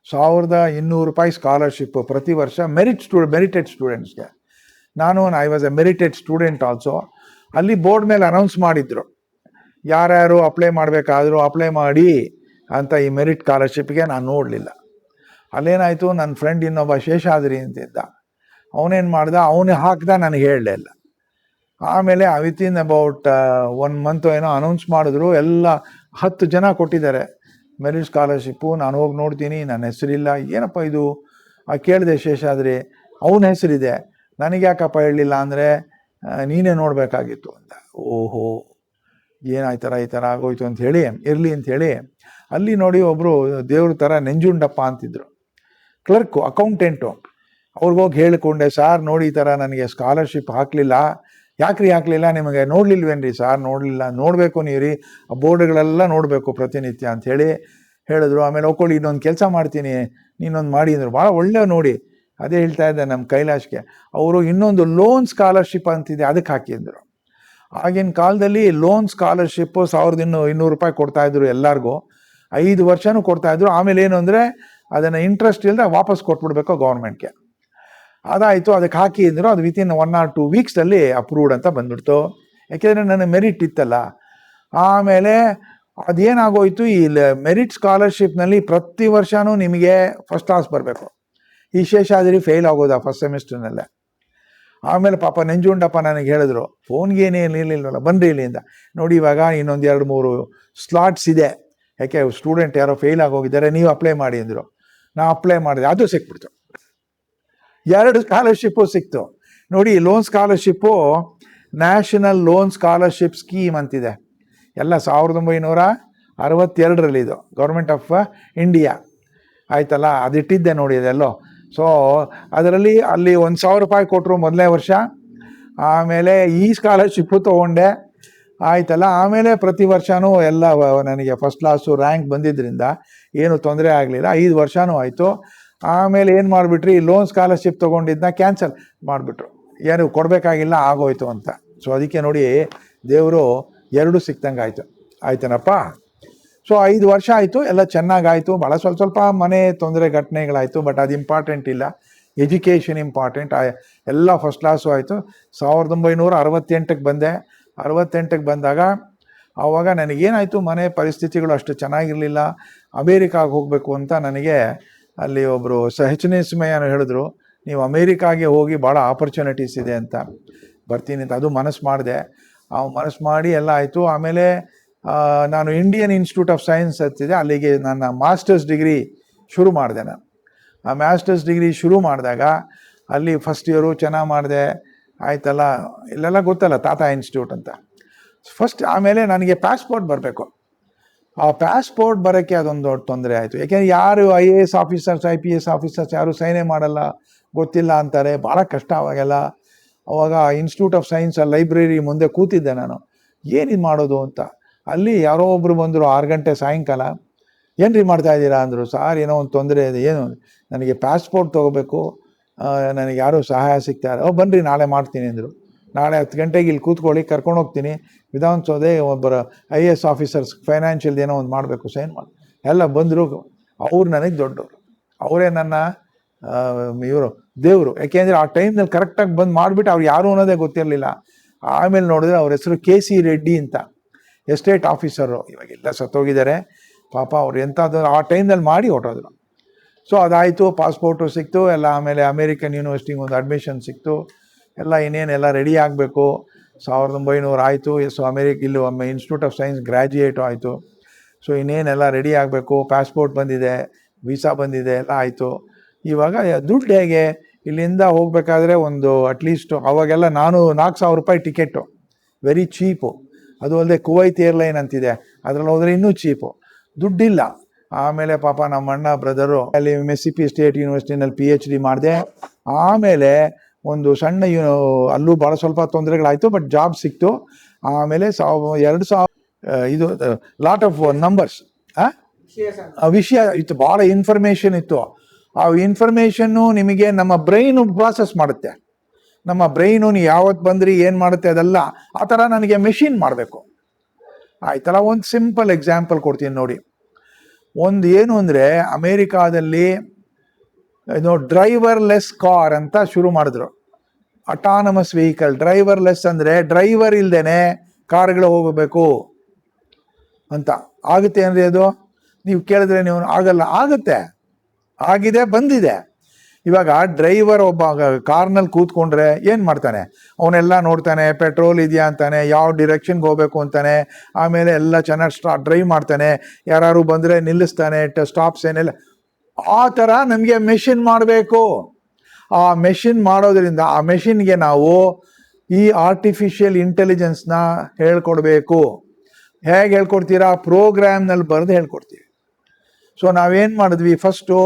₹1200 ಸ್ಕಾಲರ್ಶಿಪ್ ಪ್ರತಿ ವರ್ಷ ಮೆರಿಟೆಡ್ ಸ್ಟೂಡೆಂಟ್ಸ್ಗೆ. I was A merited student also. ಅಲ್ಲಿ ಬೋರ್ಡ್ ಮೇಲೆ ಅನೌನ್ಸ್ ಮಾಡಿದ್ರು, ಯಾರ್ಯಾರು ಅಪ್ಲೈ ಮಾಡಬೇಕಾದ್ರೂ ಅಪ್ಲೈ ಮಾಡಿ ಅಂತ. ಈ ಮೆರಿಟ್ ಸ್ಕಾಲರ್ಶಿಪ್ಗೆ ನಾನು ನೋಡಲಿಲ್ಲ. ಅಲ್ಲೇನಾಯಿತು, ನನ್ನ ಫ್ರೆಂಡ್ ಇನ್ನೊಬ್ಬ ಶೇಷಾದ್ರಿ ಅಂತಿದ್ದ, ಅವನೇನು ಮಾಡ್ದ, ಅವನು ಹಾಕ್ದ, ನನಗೆ ಹೇಳಲೇ ಇಲ್ಲ. ಆಮೇಲೆ ವಿತಿನ್ ಅಬೌಟ್ 1 ಮಂತ್ ಏನೋ ಅನೌನ್ಸ್ ಮಾಡಿದ್ರು, ಎಲ್ಲ 10 ಜನ ಕೊಟ್ಟಿದ್ದಾರೆ ಮೆರಿಟ್ ಸ್ಕಾಲರ್ಶಿಪ್ಪು. ನಾನು ಹೋಗಿ ನೋಡ್ತೀನಿ, ನನ್ನ ಹೆಸರಿಲ್ಲ. ಏನಪ್ಪ ಇದು ಕೇಳಿದೆ ಶೇಷಾದ್ರಿ, ಅವನ ಹೆಸರಿದೆ, ನನಗೆ ಯಾಕಪ್ಪ ಹೇಳಲಿಲ್ಲ ಅಂದರೆ, ನೀನೇ ನೋಡಬೇಕಾಗಿತ್ತು ಅಂತ. ಓಹೋ, ಏನಾಯ್ತಾರ ಈ ಥರ ಆಗೋಯ್ತು ಅಂತ ಹೇಳಿ, ಇರಲಿ ಅಂಥೇಳಿ ಅಲ್ಲಿ ನೋಡಿ ಒಬ್ಬರು ದೇವ್ರ ಥರ ನಂಜುಂಡಪ್ಪ ಅಂತಿದ್ರು, ಕ್ಲರ್ಕು, ಅಕೌಂಟೆಂಟು. ಅವ್ರಿಗೋಗಿ ಹೇಳಿಕೊಂಡೆ, ಸಾರ್ ನೋಡಿ ಈ ಥರ ನನಗೆ ಸ್ಕಾಲರ್ಶಿಪ್ ಹಾಕಲಿಲ್ಲ. ಯಾಕ್ರಿ ಹಾಕಲಿಲ್ಲ, ನಿಮಗೆ ನೋಡಲಿಲ್ವೇನ್ರಿ? ಸಾರ್ ನೋಡಲಿಲ್ಲ. ನೋಡಬೇಕು ನೀವು ರೀ, ಆ ಬೋರ್ಡ್ಗಳೆಲ್ಲ ನೋಡಬೇಕು ಪ್ರತಿನಿತ್ಯ ಅಂಥೇಳಿ ಹೇಳಿದ್ರು. ಆಮೇಲೆ ಒಕ್ಕೊಳ್ಳಿ, ಇನ್ನೊಂದು ಕೆಲಸ ಮಾಡ್ತೀನಿ, ನೀನೊಂದು ಮಾಡಿ ಅಂದರು. ಭಾಳ ಒಳ್ಳೆಯ ನೋಡಿ, ಅದೇ ಹೇಳ್ತಾ ಇದ್ದೆ ನಮ್ಮ ಕೈಲಾಶ್ಗೆ. ಅವರು ಇನ್ನೊಂದು ಲೋನ್ ಸ್ಕಾಲರ್ಶಿಪ್ ಅಂತಿದೆ, ಅದಕ್ಕೆ ಹಾಕಿದ್ರು. ಆಗಿನ ಕಾಲದಲ್ಲಿ ಲೋನ್ ಸ್ಕಾಲರ್ಶಿಪ್ಪು ₹1200 ಕೊಡ್ತಾಯಿದ್ರು ಎಲ್ಲರಿಗೂ, 5 ವರ್ಷನೂ ಕೊಡ್ತಾಯಿದ್ರು. ಆಮೇಲೆ ಏನು ಅಂದರೆ ಅದನ್ನು ಇಂಟ್ರೆಸ್ಟ್ ಇಲ್ಲದೆ ವಾಪಸ್ ಕೊಟ್ಬಿಡ್ಬೇಕು ಗೌರ್ಮೆಂಟ್ಗೆ. ಅದಾಯಿತು, ಅದಕ್ಕೆ ಹಾಕಿ ಅಂದರು. ಅದು ವಿತಿನ್ 1 or 2 ವೀಕ್ಸಲ್ಲಿ ಅಪ್ರೂವ್ಡ್ ಅಂತ ಬಂದ್ಬಿಡ್ತು, ಯಾಕೆಂದರೆ ನನ್ನ ಮೆರಿಟ್ ಇತ್ತಲ್ಲ. ಆಮೇಲೆ ಅದೇನಾಗೋಯ್ತು, ಈ ಮೆರಿಟ್ ಸ್ಕಾಲರ್ಶಿಪ್ನಲ್ಲಿ ಪ್ರತಿ ವರ್ಷವೂ ನಿಮಗೆ ಫಸ್ಟ್ ಕ್ಲಾಸ್ ಬರಬೇಕು. ಈ ಶೇಷಾದ್ರಿ ಫೇಲ್ ಆಗೋದ ಫಸ್ಟ್ ಸೆಮಿಸ್ಟರ್ನಲ್ಲೇ. ಆಮೇಲೆ ಪಾಪ ನಂಜುಂಡಪ್ಪ ನನಗೆ ಹೇಳಿದ್ರು, ಫೋನ್ಗೆ ಏನೇನು ಇರಲಿಲ್ವಲ್ಲ, ಬನ್ನಿರಿ ಇಲ್ಲಿಂದ ನೋಡಿ, ಇವಾಗ ಇನ್ನೊಂದು 2-3 ಸ್ಲಾಟ್ಸ್ ಇದೆ, ಯಾಕೆ ಸ್ಟೂಡೆಂಟ್ ಯಾರೋ ಫೇಲ್ ಆಗೋಗಿದ್ದಾರೆ, ನೀವು ಅಪ್ಲೈ ಮಾಡಿ ಅಂದರು. ನಾ ಅಪ್ಲೈ ಮಾಡಿದೆ, ಅದು ಸಿಕ್ಬಿಡ್ತು. 2 ಸ್ಕಾಲರ್ಶಿಪ್ಪು ಸಿಕ್ತು ನೋಡಿ. Loan scholarship national loan scholarship scheme ಅಂತಿದೆ, ಎಲ್ಲ 1962ರಲ್ಲಿ, ಇದು ಗೌರ್ಮೆಂಟ್ ಆಫ್ ಇಂಡಿಯಾ ಆಯ್ತಲ್ಲ, ಅದಿಟ್ಟಿದ್ದೆ ನೋಡಿ ಅದೆಲ್ಲೋ. ಸೊ ಅದರಲ್ಲಿ ಅಲ್ಲಿ ₹1,000 ಕೊಟ್ಟರು ಮೊದಲನೇ ವರ್ಷ. ಆಮೇಲೆ ಈ ಸ್ಕಾಲರ್ಶಿಪ್ಪು ತೊಗೊಂಡೆ ಆಯ್ತಲ್ಲ. ಆಮೇಲೆ ಪ್ರತಿ ವರ್ಷವೂ ಎಲ್ಲ ನನಗೆ ಫಸ್ಟ್ ಕ್ಲಾಸು ರ್ಯಾಂಕ್ ಬಂದಿದ್ದರಿಂದ ಏನು ತೊಂದರೆ ಆಗಲಿಲ್ಲ. 5 ವರ್ಷವೂ ಆಯಿತು. ಆಮೇಲೆ ಏನು ಮಾಡಿಬಿಟ್ರಿ, ಲೋನ್ ಸ್ಕಾಲರ್ಶಿಪ್ ತೊಗೊಂಡಿದ್ದನ್ನ ಕ್ಯಾನ್ಸಲ್ ಮಾಡಿಬಿಟ್ರು, ಏನು ಕೊಡಬೇಕಾಗಿಲ್ಲ ಆಗೋಯ್ತು ಅಂತ. ಸೊ ಅದಕ್ಕೆ ನೋಡಿ, ದೇವರು ಎರಡು ಸಿಕ್ತಂಗೆ ಆಯಿತು, ಆಯ್ತೇನಪ್ಪ. ಸೊ 5 ವರ್ಷ ಆಯಿತು, ಎಲ್ಲ ಚೆನ್ನಾಗಾಯಿತು. ಭಾಳ ಸ್ವಲ್ಪ ಮನೆ ತೊಂದರೆ ಘಟನೆಗಳಾಯಿತು, ಬಟ್ ಅದು ಇಂಪಾರ್ಟೆಂಟ್ ಇಲ್ಲ. Education important. ಎಲ್ಲ ಫಸ್ಟ್ ಕ್ಲಾಸು ಆಯಿತು. 1968ಕ್ಕೆ ಬಂದೆ. 68ಕ್ಕೆ ಬಂದಾಗ ಆವಾಗ ನನಗೇನಾಯಿತು, ಮನೆ ಪರಿಸ್ಥಿತಿಗಳು ಅಷ್ಟು ಚೆನ್ನಾಗಿರಲಿಲ್ಲ. ಅಮೇರಿಕಾಗೆ ಹೋಗಬೇಕು ಅಂತ ನನಗೆ ಅಲ್ಲಿ ಒಬ್ಬರು ಸಹಚನೇಸ್ಮಯ್ಯನು ಹೇಳಿದ್ರು, ನೀವು ಅಮೇರಿಕಾಗೆ ಹೋಗಿ ಭಾಳ ಆಪರ್ಚುನಿಟೀಸ್ ಇದೆ ಅಂತ. ಬರ್ತೀನಿ ಅಂತ ಅದು ಮನಸ್ಸು ಮಾಡಿದೆ. ಮನಸ್ಸು ಮಾಡಿ ಎಲ್ಲ ಆಯಿತು. ಆಮೇಲೆ ನಾನು ಇಂಡಿಯನ್ ಇನ್ಸ್ಟಿಟ್ಯೂಟ್ ಆಫ್ ಸೈನ್ಸ್ ಹತ್ತಿದೆ, ಅಲ್ಲಿಗೆ ನನ್ನ ಮಾಸ್ಟರ್ಸ್ ಡಿಗ್ರಿ ಶುರು ಮಾಡಿದೆ. ನಾನು ಆ ಮಾಸ್ಟರ್ಸ್ ಡಿಗ್ರಿ ಶುರು ಮಾಡಿದಾಗ ಅಲ್ಲಿ ಫಸ್ಟ್ ಇಯರು ಚೆನ್ನಾಗಿ ಮಾಡಿದೆ, ಆಯ್ತಲ್ಲ, ಇಲ್ಲೆಲ್ಲ ಗೊತ್ತಲ್ಲ ಟಾಟಾ ಇನ್ಸ್ಟಿಟ್ಯೂಟ್ ಅಂತ ಫಸ್ಟ್. ಆಮೇಲೆ ನನಗೆ ಪಾಸ್ಪೋರ್ಟ್ ಬರಬೇಕು. ಆ ಪಾಸ್ಪೋರ್ಟ್ ಬರೋಕ್ಕೆ ಅದೊಂದು ದೊಡ್ಡ ತೊಂದರೆ ಆಯಿತು. ಯಾಕೆಂದರೆ ಯಾರು IAS ಆಫೀಸರ್ಸ್ IPS ಆಫೀಸರ್ಸ್ ಯಾರು ಸೈನೇ ಮಾಡಲ್ಲ, ಗೊತ್ತಿಲ್ಲ ಅಂತಾರೆ, ಭಾಳ ಕಷ್ಟ ಅವಾಗೆಲ್ಲ. ಅವಾಗ ಇನ್ಸ್ಟಿಟ್ಯೂಟ್ ಆಫ್ ಸೈನ್ಸ್ ಲೈಬ್ರರಿ ಮುಂದೆ ಕೂತಿದ್ದೆ ನಾನು, ಏನಿದು ಮಾಡೋದು ಅಂತ. ಅಲ್ಲಿ ಯಾರೋ ಒಬ್ಬರು ಬಂದರು 6 ಗಂಟೆ ಸಾಯಂಕಾಲ, ಏನ್ರಿ ಮಾಡ್ತಾಯಿದ್ದೀರಾ ಅಂದರು. ಸಾರ್ ಏನೋ ಒಂದು ತೊಂದರೆ ಇದೆ. ಏನು, ನನಗೆ ಪಾಸ್ಪೋರ್ಟ್ ತೊಗೋಬೇಕು, ನನಗೆ ಯಾರೂ ಸಹಾಯ ಸಿಗ್ತಾರೆ. ಬನ್ನಿರಿ ನಾಳೆ ಮಾಡ್ತೀನಿ ಅಂದರು. ನಾಳೆ 10 ಗಂಟೆಗೆ ಇಲ್ಲಿ ಕೂತ್ಕೊಳ್ಳಿ, ಕರ್ಕೊಂಡು ಹೋಗ್ತೀನಿ ವಿಧಾನಸೌಧೆ, ಒಬ್ಬರು IAS ಆಫೀಸರ್ಸ್ ಫೈನಾನ್ಷಿಯಲ್ ಏನೋ ಒಂದು ಮಾಡಬೇಕು, ಸೈನ್ ಮಾಡಿ. ಎಲ್ಲ ಬಂದರು. ಅವ್ರು ನನಗೆ ದೊಡ್ಡವರು, ಅವರೇ ನನ್ನ ಇವರು ದೇವರು. ಯಾಕೆಂದರೆ ಆ ಟೈಮ್ನಲ್ಲಿ ಕರೆಕ್ಟಾಗಿ ಬಂದು ಮಾಡಿಬಿಟ್ಟು ಅವ್ರು ಯಾರು ಅನ್ನೋದೇ ಗೊತ್ತಿರಲಿಲ್ಲ. ಆಮೇಲೆ ನೋಡಿದ್ರೆ ಅವ್ರ ಹೆಸರು KC ರೆಡ್ಡಿ ಅಂತ, ಎಸ್ಟೇಟ್ ಆಫೀಸರು. ಇವಾಗೆಲ್ಲ ಸತ್ತೋಗಿದ್ದಾರೆ ಪಾಪ. ಅವ್ರು ಎಂಥದ್ದು ಆ ಟೈಮ್ನಲ್ಲಿ ಮಾಡಿ ಹೊರಟೋದ್ರು. ಸೊ ಅದಾಯಿತು, ಪಾಸ್ಪೋರ್ಟು ಸಿಕ್ತು ಎಲ್ಲ. ಆಮೇಲೆ ಅಮೇರಿಕನ್ ಯೂನಿವರ್ಸಿಟಿಗೆ ಒಂದು ಅಡ್ಮಿಷನ್ ಸಿಕ್ತು. ಎಲ್ಲ ಇನ್ನೇನೆಲ್ಲ ರೆಡಿ ಆಗಬೇಕು. 1900 ಆಯಿತು. ಸೊ ಇಲ್ಲಿ ಇನ್ಸ್ಟಿಟ್ಯೂಟ್ ಆಫ್ ಸೈನ್ಸ್ ಗ್ರ್ಯಾಜುಯೇಟು ಆಯಿತು. ಸೊ ಇನ್ನೇನೆಲ್ಲ ರೆಡಿ ಆಗಬೇಕು. ಪಾಸ್ಪೋರ್ಟ್ ಬಂದಿದೆ, ವೀಸಾ ಬಂದಿದೆ, ಎಲ್ಲ ಆಯಿತು. ಇವಾಗ ದುಡ್ಡು ಹೇಗೆ, ಇಲ್ಲಿಂದ ಹೋಗಬೇಕಾದ್ರೆ ಒಂದು ಅಟ್ಲೀಸ್ಟ್ ಅವಾಗೆಲ್ಲ 4,000 ರೂಪಾಯಿ ಟಿಕೆಟು, ವೆರಿ ಚೀಪು. ಅದು ಅಲ್ಲದೆ ಕುವೈತ್ ಏರ್ಲೈನ್ ಅಂತಿದೆ, ಅದರಲ್ಲಿ ಹೋದರೆ ಇನ್ನೂ ಚೀಪು. ದುಡ್ಡಿಲ್ಲ. ಆಮೇಲೆ ಪಾಪ ನಮ್ಮ ಅಣ್ಣ ಬ್ರದರು ಅಲ್ಲಿ Mississippi ಸ್ಟೇಟ್ ಯೂನಿವರ್ಸಿಟಿನಲ್ಲಿ PhD ಮಾಡಿದೆ. ಆಮೇಲೆ ಒಂದು ಸಣ್ಣ ಅಲ್ಲೂ ಭಾಳ ಸ್ವಲ್ಪ ತೊಂದರೆಗಳಾಯಿತು, ಬಟ್ ಜಾಬ್ ಸಿಕ್ತು. ಆಮೇಲೆ 2,000 ಇದು ಲಾಟ್ ಆಫ್ ನಂಬರ್ಸ್ ವಿಷಯ ಇತ್ತು, ಭಾಳ ಇನ್ಫಾರ್ಮೇಷನ್ ಇತ್ತು. ಆ ಇನ್ಫಾರ್ಮೇಷನ್ನು ನಿಮಗೆ ನಮ್ಮ ಬ್ರೈನು ಪ್ರಾಸೆಸ್ ಮಾಡುತ್ತೆ. ನಮ್ಮ ಬ್ರೈನು ನೀವು ಯಾವತ್ತು ಬಂದ್ರಿ ಏನು ಮಾಡುತ್ತೆ ಅದೆಲ್ಲ ಆ ಥರ ನನಗೆ ಮೆಷಿನ್ ಮಾಡಬೇಕು. ಆಯ್ತಲ್ಲ, ಒಂದು ಸಿಂಪಲ್ ಎಕ್ಸಾಂಪಲ್ ಕೊಡ್ತೀನಿ ನೋಡಿ. ಒಂದು ಏನು ಅಂದರೆ, ಅಮೇರಿಕಾದಲ್ಲಿ ಡ್ರೈವರ್ಲೆಸ್ ಕಾರ್ ಅಂತ ಶುರು ಮಾಡಿದ್ರು. Autonomous vehicle. ಡ್ರೈವರ್ಲೆಸ್ ಅಂದರೆ ಡ್ರೈವರ್ ಇಲ್ಲದೇನೆ ಕಾರ್ಗಳು ಹೋಗಬೇಕು ಅಂತ. ಆಗುತ್ತೆ ಅಂದರೆ ಅದು ನೀವು ಕೇಳಿದ್ರೆ ನೀವು ಆಗಲ್ಲ. ಆಗುತ್ತೆ, ಆಗಿದೆ, ಬಂದಿದೆ. ಇವಾಗ ಡ್ರೈವರ್ ಒಬ್ಬ ಕಾರ್ನಲ್ಲಿ ಕೂತ್ಕೊಂಡ್ರೆ ಏನು ಮಾಡ್ತಾನೆ, ಅವನೆಲ್ಲ ನೋಡ್ತಾನೆ, ಪೆಟ್ರೋಲ್ ಇದೆಯಾ ಅಂತಾನೆ, ಯಾವ ಡಿರೆಕ್ಷನ್ಗೆ ಹೋಗಬೇಕು ಅಂತಾನೆ, ಆಮೇಲೆ ಎಲ್ಲ ಚೆನ್ನಾಗಿ ಡ್ರೈವ್ ಮಾಡ್ತಾನೆ, ಯಾರು ಬಂದರೆ ನಿಲ್ಲಿಸ್ತಾನೆ, ಸ್ಟಾಪ್ಸ್ ಏನೆಲ್ಲ. ಆ ಥರ ನಮಗೆ ಮೆಷಿನ್ ಮಾಡಬೇಕು. ಆ ಮೆಷಿನ್ ಮಾಡೋದ್ರಿಂದ ಆ ಮೆಷಿನ್ಗೆ ನಾವು ಈ ಆರ್ಟಿಫಿಷಿಯಲ್ ಇಂಟೆಲಿಜೆನ್ಸ್ನ ಹೇಳ್ಕೊಡ್ಬೇಕು. ಹೇಗೆ ಹೇಳ್ಕೊಡ್ತೀರಾ? ಪ್ರೋಗ್ರಾಮ್ನಲ್ಲಿ ಬರೆದು ಹೇಳ್ಕೊಡ್ತೀವಿ. ಸೊ ನಾವೇನು ಮಾಡಿದ್ವಿ, ಫಸ್ಟು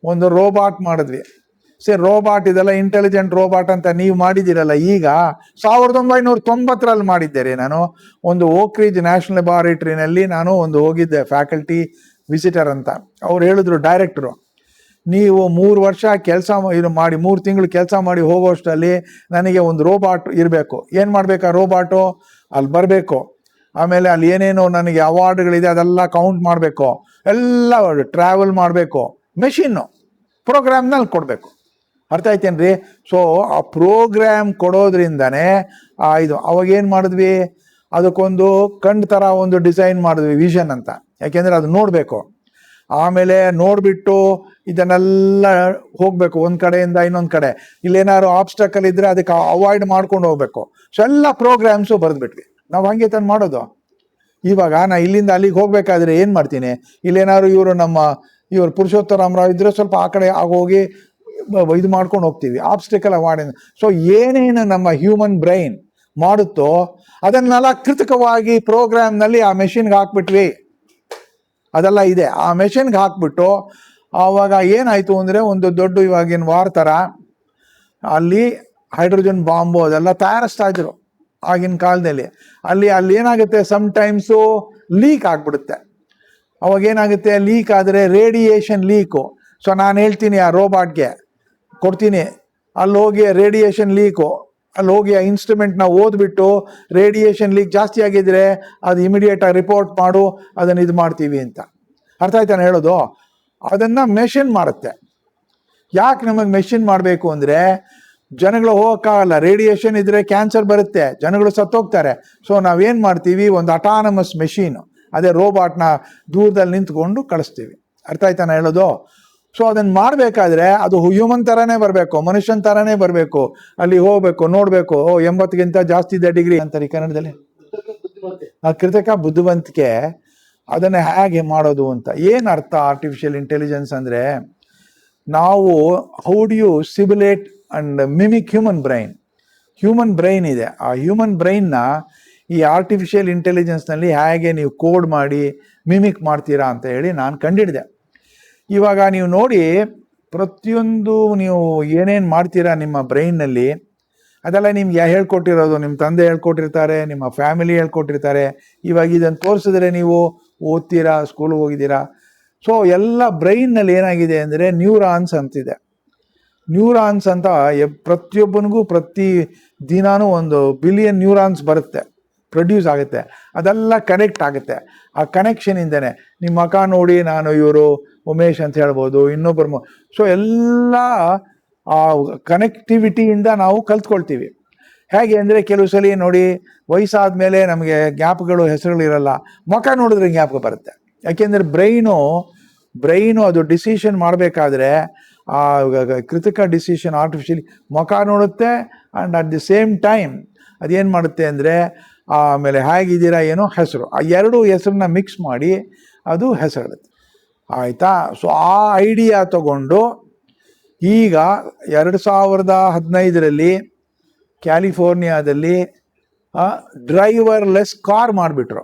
ಒಂದು ರೋಬಾಟ್ ಮಾಡಿದ್ವಿ. ರೋಬಾಟ್ ಇದೆಲ್ಲ ಇಂಟೆಲಿಜೆಂಟ್ ರೋಬಾಟ್ ಅಂತ ನೀವು ಮಾಡಿದ್ದೀರಲ್ಲ. ಈಗ 1990ರಲ್ಲಿ ಮಾಡಿದ್ದೇನೆ ನಾನು. ಒಂದು ಓಕ್ ರಿಡ್ಜ್ ನ್ಯಾಷನಲ್ ಲ್ಯಾಬಾರೇಟರಿನಲ್ಲಿ ನಾನು ಒಂದು ಹೋಗಿದ್ದೆ, ಫ್ಯಾಕಲ್ಟಿ ವಿಸಿಟರ್ ಅಂತ. ಅವ್ರು ಹೇಳಿದ್ರು, ಡೈರೆಕ್ಟ್ರು, ನೀವು 3 ವರ್ಷ ಕೆಲಸ ಮಾಡಿ 3 ತಿಂಗಳು ಕೆಲಸ ಮಾಡಿ ಹೋಗೋಷ್ಟರಲ್ಲಿ ನನಗೆ ಒಂದು ರೋಬಾಟ್ ಇರಬೇಕು. ಏನು ಮಾಡಬೇಕು ಆ ರೋಬಾಟು? ಅಲ್ಲಿ ಬರಬೇಕು, ಆಮೇಲೆ ಅಲ್ಲಿ ಏನೇನೋ ನನಗೆ ಅವಾರ್ಡ್ಗಳಿದೆ ಅದೆಲ್ಲ ಕೌಂಟ್ ಮಾಡಬೇಕು, ಎಲ್ಲ ಟ್ರಾವೆಲ್ ಮಾಡಬೇಕು. ಮೆಷಿನ್ನು ಪ್ರೋಗ್ರಾಮ್ನಲ್ಲಿ ಕೊಡಬೇಕು. ಅರ್ಥ ಆಯ್ತೇನ್ರಿ? ಸೊ ಆ ಪ್ರೋಗ್ರಾಮ್ ಕೊಡೋದ್ರಿಂದನೇ ಇದು. ಅವಾಗೇನು ಮಾಡಿದ್ವಿ, ಅದಕ್ಕೊಂದು ಕಣ್ಣು ಥರ ಒಂದು ಡಿಸೈನ್ ಮಾಡಿದ್ವಿ, ವಿಷನ್ ಅಂತ. ಯಾಕೆಂದರೆ ಅದು ನೋಡಬೇಕು. ಆಮೇಲೆ ನೋಡಿಬಿಟ್ಟು ಇದನ್ನೆಲ್ಲ ಹೋಗಬೇಕು ಒಂದು ಕಡೆಯಿಂದ ಇನ್ನೊಂದು ಕಡೆ. ಇಲ್ಲೇನಾದ್ರು ಆಬ್ಸ್ಟಕಲ್ ಇದ್ದರೆ ಅದಕ್ಕೆ ಅವಾಯ್ಡ್ ಮಾಡ್ಕೊಂಡು ಹೋಗಬೇಕು. ಸೊ ಎಲ್ಲ ಪ್ರೋಗ್ರಾಮ್ಸು ಬರೆದ್ಬಿಟ್ವಿ. ನಾವು ಹಂಗೆ ತಂದು ಮಾಡೋದು. ಇವಾಗ ನಾ ಇಲ್ಲಿಂದ ಅಲ್ಲಿಗೆ ಹೋಗಬೇಕಾದ್ರೆ ಏನು ಮಾಡ್ತೀನಿ, ಇಲ್ಲೇನಾದ್ರು ಇವರು ಪುರುಷೋತ್ತಮರಾವ್ ಇದ್ದರೆ ಸ್ವಲ್ಪ ಆ ಕಡೆ ಆಗೋಗಿ ಇದು ಮಾಡ್ಕೊಂಡು ಹೋಗ್ತೀವಿ, ಆಬ್ಸ್ಟಿಕಲ್ ಮಾಡಿ. ಸೊ ಏನೇನು ನಮ್ಮ ಹ್ಯೂಮನ್ ಬ್ರೈನ್ ಮಾಡುತ್ತೋ ಅದನ್ನೆಲ್ಲ ಕೃತಕವಾಗಿ ಪ್ರೋಗ್ರಾಮ್ನಲ್ಲಿ ಆ ಮೆಷಿನ್ಗೆ ಹಾಕ್ಬಿಟ್ವಿ. ಅದೆಲ್ಲ ಇದೆ. ಆ ಮೆಷಿನ್ಗೆ ಹಾಕ್ಬಿಟ್ಟು ಆವಾಗ ಏನಾಯಿತು ಅಂದರೆ, ಒಂದು ದೊಡ್ಡ ಇವಾಗಿನ ವಾರ್ ಥರ ಅಲ್ಲಿ ಹೈಡ್ರೋಜನ್ ಬಾಂಬು ಅದೆಲ್ಲ ತಯಾರಿಸ್ತಾ ಇದ್ರು ಆಗಿನ ಕಾಲದಲ್ಲಿ. ಅಲ್ಲಿ ಏನಾಗುತ್ತೆ, ಸಮ್ಟೈಮ್ಸು ಲೀಕ್ ಆಗಿಬಿಡುತ್ತೆ. ಅವಾಗೇನಾಗುತ್ತೆ, ಲೀಕ್ ಆದರೆ ರೇಡಿಯೇಷನ್ ಲೀಕು. ಸೊ ನಾನು ಹೇಳ್ತೀನಿ ಆ ರೋಬೋಟ್ಗೆ ಕೊಡ್ತೀನಿ, ಅಲ್ಲಿ ಹೋಗಿ ರೇಡಿಯೇಷನ್ ಲೀಕು, ಅಲ್ಲಿ ಹೋಗಿ ಆ ಇನ್ಸ್ಟ್ರೂಮೆಂಟ್ನ ಓದ್ಬಿಟ್ಟು ರೇಡಿಯೇಷನ್ ಲೀಕ್ ಜಾಸ್ತಿ ಆಗಿದ್ರೆ ಅದು ಇಮಿಡಿಯೇಟಾಗಿ ರಿಪೋರ್ಟ್ ಮಾಡು, ಅದನ್ನು ಇದು ಮಾಡ್ತೀವಿ ಅಂತ. ಅರ್ಥ ಆಯ್ತಾನೆ ಹೇಳೋದು? ಅದನ್ನು ಮೆಷಿನ್ ಮಾಡುತ್ತೆ. ಯಾಕೆ ನಮಗೆ ಮೆಷಿನ್ ಮಾಡಬೇಕು ಅಂದರೆ ಜನಗಳು ಹೋಗೋಕ್ಕಾಗಲ್ಲ, ರೇಡಿಯೇಷನ್ ಇದ್ದರೆ ಕ್ಯಾನ್ಸರ್ ಬರುತ್ತೆ, ಜನಗಳು ಸತ್ತೋಗ್ತಾರೆ. ಸೊ ನಾವೇನು ಮಾಡ್ತೀವಿ, ಒಂದು ಅಟಾನಮಸ್ ಮೆಷಿನ್, ಅದೇ ರೋಬೋಟ್ನ ದೂರದಲ್ಲಿ ನಿಂತ್ಕೊಂಡು ಕಳಿಸ್ತೀವಿ. ಅರ್ಥ ಆಯ್ತಾನೆ ಹೇಳೋದು? ಸೊ ಅದನ್ನು ಮಾಡಬೇಕಾದ್ರೆ ಅದು ಹ್ಯೂಮನ್ ಥರನೇ ಬರಬೇಕು, ಮನುಷ್ಯನ ಥರನೇ ಬರಬೇಕು. ಅಲ್ಲಿ ಹೋಗಬೇಕು, ನೋಡಬೇಕು, 80ಗಿಂತ ಜಾಸ್ತಿ ಇದೆ ಡಿಗ್ರಿ ಅಂತಾರೆ ಕನ್ನಡದಲ್ಲಿ. ಆ ಕೃತಕ ಬುದ್ಧಿವಂತಿಕೆ ಅದನ್ನು ಹೇಗೆ ಮಾಡೋದು ಅಂತ. ಏನು ಅರ್ಥ ಆರ್ಟಿಫಿಷಿಯಲ್ ಇಂಟೆಲಿಜೆನ್ಸ್ ಅಂದರೆ, ನಾವು how do you simulate and mimic human brain. Human brain ಇದೆ, ಆ ಹ್ಯೂಮನ್ ಬ್ರೈನ್ನ ಈ ಆರ್ಟಿಫಿಷಿಯಲ್ ಇಂಟೆಲಿಜೆನ್ಸ್ನಲ್ಲಿ ಹೇಗೆ ನೀವು ಕೋಡ್ ಮಾಡಿ ಮಿಮಿಕ್ ಮಾಡ್ತೀರಾ ಅಂತ ಹೇಳಿ ನಾನು ಕಂಡಿಡಿದೆ. ಇವಾಗ ನೀವು ನೋಡಿ, ಪ್ರತಿಯೊಂದು ನೀವು ಏನೇನು ಮಾಡ್ತೀರಾ ನಿಮ್ಮ ಬ್ರೈನ್ನಲ್ಲಿ, ಅದೆಲ್ಲ ನಿಮ್ಗೆ ಹೇಳ್ಕೊಟ್ಟಿರೋದು ನಿಮ್ಮ ತಂದೆ ಹೇಳ್ಕೊಟ್ಟಿರ್ತಾರೆ, ನಿಮ್ಮ ಫ್ಯಾಮಿಲಿ ಹೇಳ್ಕೊಟ್ಟಿರ್ತಾರೆ. ಇವಾಗ ಇದನ್ನು ತೋರಿಸಿದ್ರೆ ನೀವು ಓದ್ತೀರಾ, ಸ್ಕೂಲಿಗೆ ಹೋಗಿದ್ದೀರಾ. ಸೊ ಎಲ್ಲ ಬ್ರೈನ್ನಲ್ಲಿ ಏನಾಗಿದೆ ಅಂದರೆ ನ್ಯೂರಾನ್ಸ್ ಅಂತಿದೆ. ನ್ಯೂರಾನ್ಸ್ ಅಂತ ಪ್ರತಿಯೊಬ್ಬನಿಗೂ ಪ್ರತಿ ದಿನಾನೂ 1 ಬಿಲಿಯನ್ ನ್ಯೂರಾನ್ಸ್ ಬರುತ್ತೆ, ಪ್ರೊಡ್ಯೂಸ್ ಆಗುತ್ತೆ. ಅದೆಲ್ಲ ಕನೆಕ್ಟ್ ಆಗುತ್ತೆ. ಆ ಕನೆಕ್ಷನಿಂದನೇ ನಿಮ್ಮ ಮುಖ ನೋಡಿ ನಾನು ಇವರು ಉಮೇಶ್ ಅಂತ ಹೇಳ್ಬೋದು, ಇನ್ನೊಬ್ಬರು. ಸೊ ಎಲ್ಲ ಆ ಕನೆಕ್ಟಿವಿಟಿಯಿಂದ ನಾವು ಕಲ್ತ್ಕೊಳ್ತೀವಿ. ಹೇಗೆ ಅಂದರೆ ಕೆಲವು ಸಲ ನೋಡಿ, ವಯಸ್ಸಾದ ಮೇಲೆ ನಮಗೆ ಜ್ಞಾಪಕಗಳು ಹೆಸರುಗಳಿರಲ್ಲ, ಮುಖ ನೋಡಿದ್ರೆ ಜ್ಞಾಪಕ ಬರುತ್ತೆ. ಯಾಕೆಂದರೆ ಬ್ರೈನು ಅದು ಡಿಸಿಷನ್ ಮಾಡಬೇಕಾದ್ರೆ ಆ ಕೃತಕ ಡಿಸಿಷನ್ ಆರ್ಟಿಫಿಷಿಯಲಿ ಮುಖ ನೋಡುತ್ತೆ. And at the same time ಅದೇನು ಮಾಡುತ್ತೆ ಅಂದರೆ ಆಮೇಲೆ ಹೇಗಿದ್ದೀರಾ ಏನೋ ಹೆಸರು, ಆ 2 ಹೆಸರನ್ನ ಮಿಕ್ಸ್ ಮಾಡಿ ಅದು ಹೆಸರಿಡುತ್ತೆ. ಆಯಿತಾ? ಸೊ ಆ ಐಡಿಯಾ ತಗೊಂಡು ಈಗ 2015ರಲ್ಲಿ ಕ್ಯಾಲಿಫೋರ್ನಿಯಾದಲ್ಲಿ ಡ್ರೈವರ್ಲೆಸ್ ಕಾರ್ ಮಾಡಿಬಿಟ್ರು.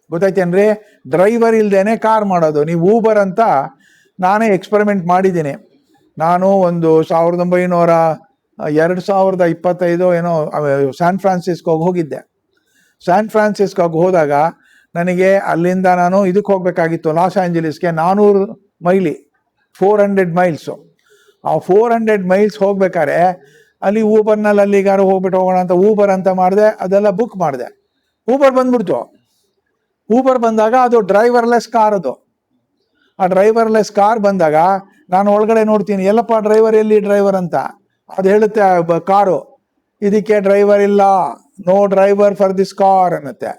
ಗೊತ್ತಾಯ್ತೇನ್ರಿ? ಡ್ರೈವರ್ ಇಲ್ದೇನೆ ಕಾರ್ ಮಾಡೋದು. ನೀವು ಊಬರ್ ಅಂತ ನಾನೇ ಎಕ್ಸ್ಪೆರಿಮೆಂಟ್ ಮಾಡಿದ್ದೀನಿ. ನಾನು ಒಂದು 2025 ಏನೋ ಸ್ಯಾನ್ ಫ್ರಾನ್ಸಿಸ್ಕೋಗೆ ಹೋಗಿದ್ದೆ. ಸ್ಯಾನ್ ಫ್ರಾನ್ಸಿಸ್ಕೋಗೆ ಹೋದಾಗ ನನಗೆ ಅಲ್ಲಿಂದ ನಾನು ಇದಕ್ಕೆ ಹೋಗಬೇಕಾಗಿತ್ತು, ಲಾಸ್ ಆಂಜಲೀಸ್ಗೆ 400 ಮೈಲಿ, 400 ಮೈಲ್ಸು. ಆ 400 ಮೈಲ್ಸ್ ಹೋಗ್ಬೇಕಾದ್ರೆ ಅಲ್ಲಿ ಊಬರ್ನಲ್ಲಿ ಅಲ್ಲಿಗಾರು ಹೋಗ್ಬಿಟ್ಟು ಹೋಗೋಣ ಅಂತ ಊಬರ್ ಅಂತ ಮಾಡಿದೆ, ಅದೆಲ್ಲ ಬುಕ್ ಮಾಡಿದೆ. ಊಬರ್ ಬಂದ್ಬಿಡ್ತು. ಊಬರ್ ಬಂದಾಗ ಅದು ಡ್ರೈವರ್ಲೆಸ್ ಕಾರ್. ಅದು ಆ ಡ್ರೈವರ್ಲೆಸ್ ಕಾರ್ ಬಂದಾಗ ನಾನು ಒಳಗಡೆ ನೋಡ್ತೀನಿ, ಎಲ್ಲಪ್ಪ ಡ್ರೈವರ್, ಎಲ್ಲಿ ಡ್ರೈವರ್ ಅಂತ. ಅದು ಹೇಳುತ್ತೆ ಕಾರು, ಇದಕ್ಕೆ ಡ್ರೈವರ್ ಇಲ್ಲ, no driver for this car ಅನ್ನತ್ತೆ.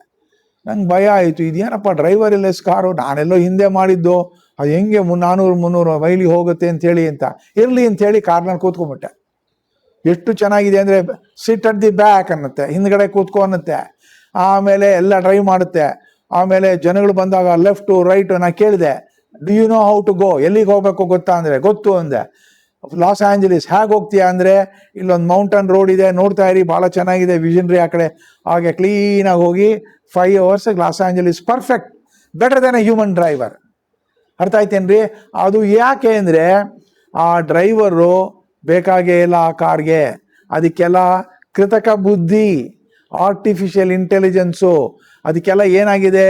ನಂಗೆ ಭಯ ಆಯಿತು, ಇದೇನಪ್ಪ ಡ್ರೈವರ್ ಇಲ್ಲೆಸ್ ಕಾರು, ನಾನೆಲ್ಲೋ ಹಿಂದೆ ಮಾಡಿದ್ದು, ಅದು ಹೆಂಗೆ 400-300 ಮೈಲಿ ಹೋಗುತ್ತೆ ಅಂಥೇಳಿ ಅಂತ. ಇರಲಿ ಅಂಥೇಳಿ ಕಾರ್ನಲ್ಲಿ ಕೂತ್ಕೊಂಡ್ಬಿಟ್ಟೆ. ಎಷ್ಟು ಚೆನ್ನಾಗಿದೆ ಅಂದರೆ ಸಿಟ್ ಅಟ್ ದಿ ಬ್ಯಾಕ್ ಅನ್ನತ್ತೆ, ಹಿಂದ್ಗಡೆ ಕೂತ್ಕೊ ಅನ್ನತ್ತೆ. ಆಮೇಲೆ ಎಲ್ಲ ಡ್ರೈವ್ ಮಾಡುತ್ತೆ. ಆಮೇಲೆ ಜನಗಳು ಬಂದಾಗ ಲೆಫ್ಟು ರೈಟು. ನಾನು ಕೇಳಿದೆ, do you know how to go, ಎಲ್ಲಿಗೆ ಹೋಗಬೇಕು ಗೊತ್ತಾ ಅಂದರೆ ಗೊತ್ತು ಅಂದೆ. ಲಾಸ್ ಆಂಜಲೀಸ್ ಹೇಗೆ ಹೋಗ್ತೀಯಾ ಅಂದರೆ, ಇಲ್ಲೊಂದು ಮೌಂಟನ್ ರೋಡ್ ಇದೆ, ನೋಡ್ತಾ ಇರಿ, ಭಾಳ ಚೆನ್ನಾಗಿದೆ, ವಿಷನ್ರಿ ಆ ಕಡೆ. ಹಾಗೆ ಕ್ಲೀನಾಗಿ ಹೋಗಿ 5 hours Los Angeles perfect, better than a human driver. ಅರ್ಥ ಆಯ್ತೇನ್ರಿ? ಅದು ಯಾಕೆ ಅಂದರೆ ಆ ಡ್ರೈವರು ಬೇಕಾಗೇ ಇಲ್ಲ ಆ ಕಾರ್ಗೆ. ಅದಕ್ಕೆಲ್ಲ ಕೃತಕ ಬುದ್ಧಿ, ಆರ್ಟಿಫಿಷಿಯಲ್ ಇಂಟೆಲಿಜೆನ್ಸು, ಅದಕ್ಕೆಲ್ಲ ಏನಾಗಿದೆ,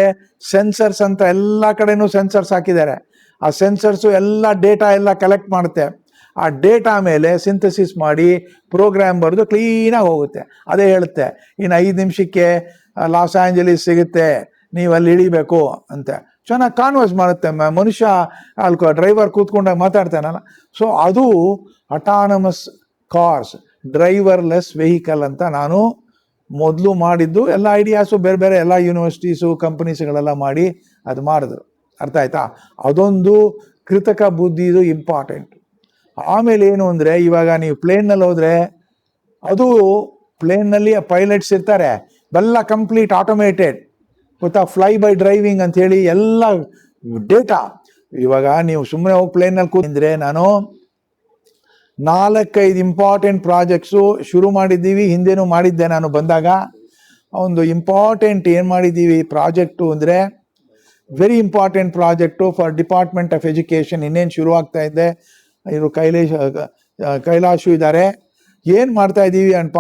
ಸೆನ್ಸರ್ಸ್ ಅಂತ ಎಲ್ಲ ಕಡೆನೂ ಸೆನ್ಸರ್ಸ್ ಹಾಕಿದ್ದಾರೆ. ಆ ಸೆನ್ಸರ್ಸು ಎಲ್ಲ ಡೇಟಾ ಎಲ್ಲ ಕಲೆಕ್ಟ್ ಮಾಡುತ್ತೆ. ಆ ಡೇಟಾ ಮೇಲೆ ಸಿಂಥಸಿಸ್ ಮಾಡಿ ಪ್ರೋಗ್ರಾಮ್ ಬರೆದು ಕ್ಲೀನಾಗಿ ಹೋಗುತ್ತೆ. ಅದೇ ಹೇಳುತ್ತೆ, ಇನ್ನು 5 ನಿಮಿಷಕ್ಕೆ ಲಾಸ್ ಆಂಜಲೀಸ್ ಸಿಗುತ್ತೆ, ನೀವು ಅಲ್ಲಿ ಇಳಿಬೇಕು ಅಂತ ಚೆನ್ನಾಗಿ ಕಾನ್ವರ್ಸ್ ಮಾಡುತ್ತೆ. ಮನುಷ್ಯ ಅಲ್ಲಿ ಡ್ರೈವರ್ ಕೂತ್ಕೊಂಡಾಗ ಮಾತಾಡ್ತಾನಲ್ಲ. ಸೊ ಅದು ಅಟಾನಮಸ್ ಕಾರ್ಸ್, ಡ್ರೈವರ್ಲೆಸ್ ವೆಹಿಕಲ್ ಅಂತ ನಾನು ಮೊದಲು ಮಾಡಿದ್ದು. ಎಲ್ಲ ಐಡಿಯಾಸು ಬೇರೆ ಬೇರೆ ಎಲ್ಲ ಯೂನಿವರ್ಸಿಟೀಸು ಕಂಪನೀಸ್ಗಳೆಲ್ಲ ಮಾಡಿ ಅದು ಮಾಡಿದ್ರು. ಅರ್ಥ ಆಯ್ತಾ? ಅದೊಂದು ಕೃತಕ ಬುದ್ಧಿದು ಇಂಪಾರ್ಟೆಂಟ್. ಆಮೇಲೆ ಏನು ಅಂದರೆ, ಇವಾಗ ನೀವು ಪ್ಲೇನ್ನಲ್ಲಿ ಹೋದರೆ ಅದು ಪ್ಲೇನ್ನಲ್ಲಿ ಪೈಲಟ್ಸ್ ಇರ್ತಾರೆ, ಎಲ್ಲ ಕಂಪ್ಲೀಟ್ ಆಟೋಮೇಟೆಡ್, ಗೊತ್ತಾ, ಫ್ಲೈ ಬೈ ಡ್ರೈವಿಂಗ್ ಅಂಥೇಳಿ ಎಲ್ಲ ಡೇಟಾ. ಇವಾಗ ನೀವು ಸುಮ್ಮನೆ ಹೋಗಿ ಪ್ಲೇನಲ್ಲಿ ಕೂತಿದ್ರೆ, ನಾನು 4-5 ಇಂಪಾರ್ಟೆಂಟ್ ಪ್ರಾಜೆಕ್ಟ್ಸು ಶುರು ಮಾಡಿದ್ದೀವಿ. ಹಿಂದೆನೂ ಮಾಡಿದ್ದೆ ನಾನು ಬಂದಾಗ. ಒಂದು ಇಂಪಾರ್ಟೆಂಟ್ ಏನು ಮಾಡಿದ್ದೀವಿ ಪ್ರಾಜೆಕ್ಟು ಅಂದರೆ, very important project for department of education. ಇನ್ನೇನು ಶುರು ಆಗ್ತಾ ಇದೆ, ಇವರು ಕೈಲಾಶು ಇದ್ದಾರೆ. ಏನು ಮಾಡ್ತಾ ಇದ್ದೀವಿ ಅಂತ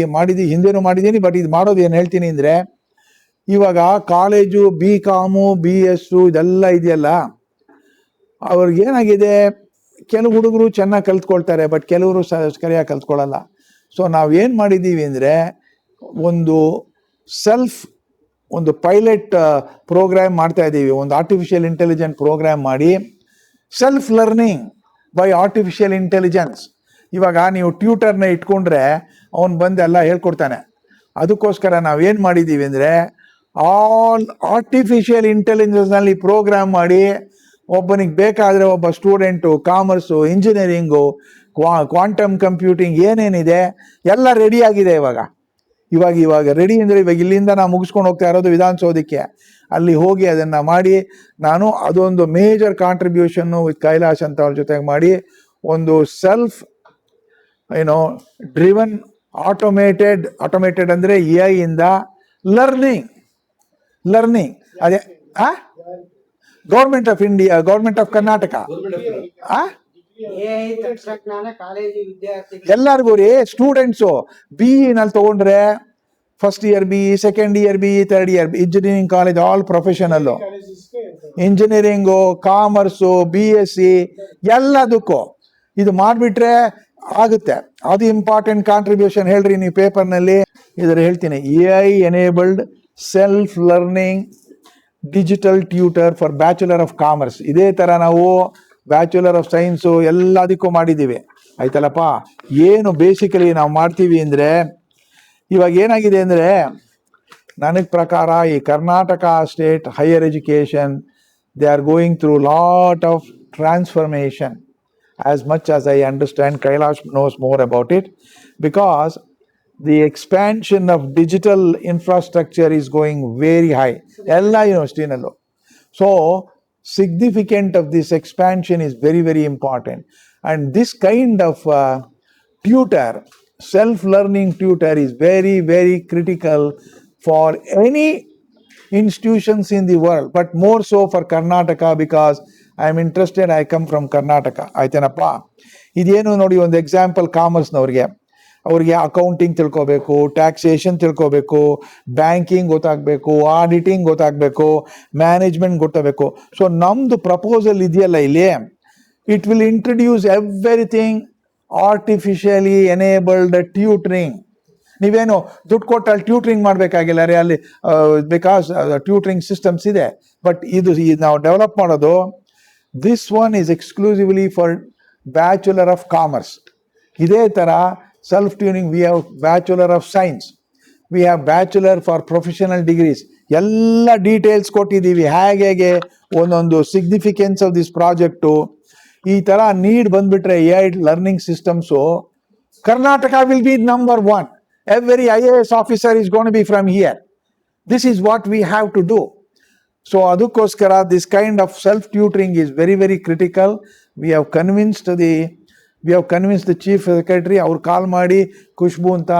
ಮಾಡಿದ್ದೀವಿ, ಹಿಂದೆನೂ ಮಾಡಿದ್ದೀನಿ. ಬಟ್ ಇದು ಮಾಡೋದು ಏನು ಹೇಳ್ತೀನಿ ಅಂದರೆ, ಇವಾಗ ಕಾಲೇಜು BCom BS ಇದೆಲ್ಲ ಇದೆಯಲ್ಲ, ಅವ್ರಿಗೇನಾಗಿದೆ, ಕೆಲವು ಹುಡುಗರು ಚೆನ್ನಾಗಿ ಕಲ್ತ್ಕೊಳ್ತಾರೆ, ಬಟ್ ಕೆಲವರು ಸರಿಯಾಗಿ ಕಲ್ತ್ಕೊಳ್ಳಲ್ಲ. ಸೊ ನಾವೇನು ಮಾಡಿದ್ದೀವಿ ಅಂದರೆ ಒಂದು ಪೈಲಟ್ ಪ್ರೋಗ್ರಾಮ್ ಮಾಡ್ತಾ ಇದ್ದೀವಿ, ಒಂದು ಆರ್ಟಿಫಿಷಿಯಲ್ ಇಂಟೆಲಿಜೆಂಟ್ ಪ್ರೋಗ್ರಾಮ್ ಮಾಡಿ self learning by artificial intelligence. ಇವಾಗ ನೀವು ಟ್ಯೂಟರ್ನ ಇಟ್ಕೊಂಡ್ರೆ ಅವನು ಬಂದು ಎಲ್ಲ ಹೇಳ್ಕೊಡ್ತಾನೆ. ಅದಕ್ಕೋಸ್ಕರ ನಾವೇನು ಮಾಡಿದ್ದೀವಿ ಅಂದರೆ ಆಲ್ ಆರ್ಟಿಫಿಷಿಯಲ್ ಇಂಟೆಲಿಜೆನ್ಸ್ನಲ್ಲಿ ಪ್ರೋಗ್ರಾಮ್ ಮಾಡಿ ಒಬ್ಬನಿಗೆ ಬೇಕಾದರೆ ಒಬ್ಬ student commerce, engineering, quantum computing ಏನೇನಿದೆ ಎಲ್ಲ ರೆಡಿಯಾಗಿದೆ ಇವಾಗ ರೆಡಿ ಅಂದರೆ ಇವಾಗ ಇಲ್ಲಿಂದ ನಾವು ಮುಗಿಸ್ಕೊಂಡು ಹೋಗ್ತಾ ಇರೋದು ವಿಧಾನಸೌಧಕ್ಕೆ. ಅಲ್ಲಿ ಹೋಗಿ ಅದನ್ನು ಮಾಡಿ ನಾನು ಅದೊಂದು ಮೇಜರ್ ಕಾಂಟ್ರಿಬ್ಯೂಷನ್ನು ವಿತ್ ಕೈಲಾಶ್ ಅಂತ ಅವ್ರ ಜೊತೆಗೆ ಮಾಡಿ ಒಂದು ಸೆಲ್ಫ್ ಡ್ರಿವನ್ ಆಟೋಮೇಟೆಡ್ ಅಂದರೆ AI ಇಂದ ಲರ್ನಿಂಗ್ ಅದೇ government of India, government of Karnataka ಎಲ್ಲರಿಗೂ ರೀ ಸ್ಟೂಡೆಂಟ್ಸು BE ನಲ್ಲಿ ತಗೊಂಡ್ರೆ first year BE, second year BE, third year engineering college all professional, engineering, commerce, BSc ಎಲ್ಲದಕ್ಕೂ ಇದು ಮಾಡಿಬಿಟ್ರೆ ಆಗುತ್ತೆ. ಅದು ಇಂಪಾರ್ಟೆಂಟ್ ಕಾಂಟ್ರಿಬ್ಯೂಷನ್ ಹೇಳ್ರಿ ನೀವು ಪೇಪರ್ನಲ್ಲಿ. ಇದ್ರ ಹೇಳ್ತೀನಿ, AI enabled self learning digital tutor for bachelor of commerce. ಇದೇ ಥರ ನಾವು ಬ್ಯಾಚುಲರ್ ಆಫ್ ಸೈನ್ಸು ಎಲ್ಲದಕ್ಕೂ ಮಾಡಿದ್ದೀವಿ, ಆಯ್ತಲ್ಲಪ್ಪ. ಏನು ಬೇಸಿಕಲಿ ನಾವು ಮಾಡ್ತೀವಿ ಅಂದರೆ, ಇವಾಗ ಏನಾಗಿದೆ ಅಂದರೆ ನನಗೆ ಪ್ರಕಾರ ಈ Karnataka state higher education they are going through lot of transformation. As much as I understand, Kailash knows more about it, because the expansion of digital infrastructure is going very high. Ella university nallu. So significant of this expansion is very, very important. And this kind of tutor, self-learning tutor is very, very critical for any institutions in the world, but more so for Karnataka, because I am interested, I come from Karnataka. ಆಯ್ತೇನಪ್ಪ. ಇದೇನು ನೋಡಿ, ಒಂದು example ಕಾಮರ್ಸ್ನವ್ರಿಗೆ, ಅವ್ರಿಗೆ accounting ತಿಳ್ಕೊಬೇಕು, taxation ತಿಳ್ಕೊಬೇಕು, banking ಗೊತ್ತಾಗಬೇಕು, auditing ಗೊತ್ತಾಗಬೇಕು, management ಗೊತ್ತಾಗಬೇಕು. So ನಮ್ಮದು ಪ್ರಪೋಸಲ್ ಇದೆಯಲ್ಲ ಇಲ್ಲಿ, it will introduce everything artificially enabled tutoring. ನೀವೇನು ದುಡ್ಡು ಕೊಟ್ಟು ಅಲ್ಲಿ ಟ್ಯೂಟ್ರಿಂಗ್ ಮಾಡಬೇಕಾಗಿಲ್ಲ ರೀ ಅಲ್ಲಿ, ಬಿಕಾಸ್ ಟ್ಯೂಟ್ರಿಂಗ್ ಸಿಸ್ಟಮ್ಸ್ ಇದೆ. ಬಟ್ ಇದು ನಾವು ಡೆವಲಪ್ ಮಾಡೋದು, this one is exclusively for bachelor of commerce. ಇದೇ ಥರ self tuning we have bachelor of science, we have bachelor for professional degrees. ಎಲ್ಲ ಡೀಟೇಲ್ಸ್ ಕೊಟ್ಟಿದ್ದೀವಿ, ಹೇಗೆ ಒಂದೊಂದು ಸಿಗ್ನಿಫಿಕೆನ್ಸ್ ಆಫ್ ದಿಸ್ ಪ್ರಾಜೆಕ್ಟು. ಈ ಥರ ನೀಡ್ ಬಂದುಬಿಟ್ರೆ AI learning systems, Karnataka will be number 1. Every IAS officer is going to be from here. This is what we have to do. So adukoskara this kind of self tutoring is very, very critical. We have convinced the chief secretary, ಅವ್ರು ಕಾಲ್ ಮಾಡಿ ಖುಷ್ಬು ಅಂತ,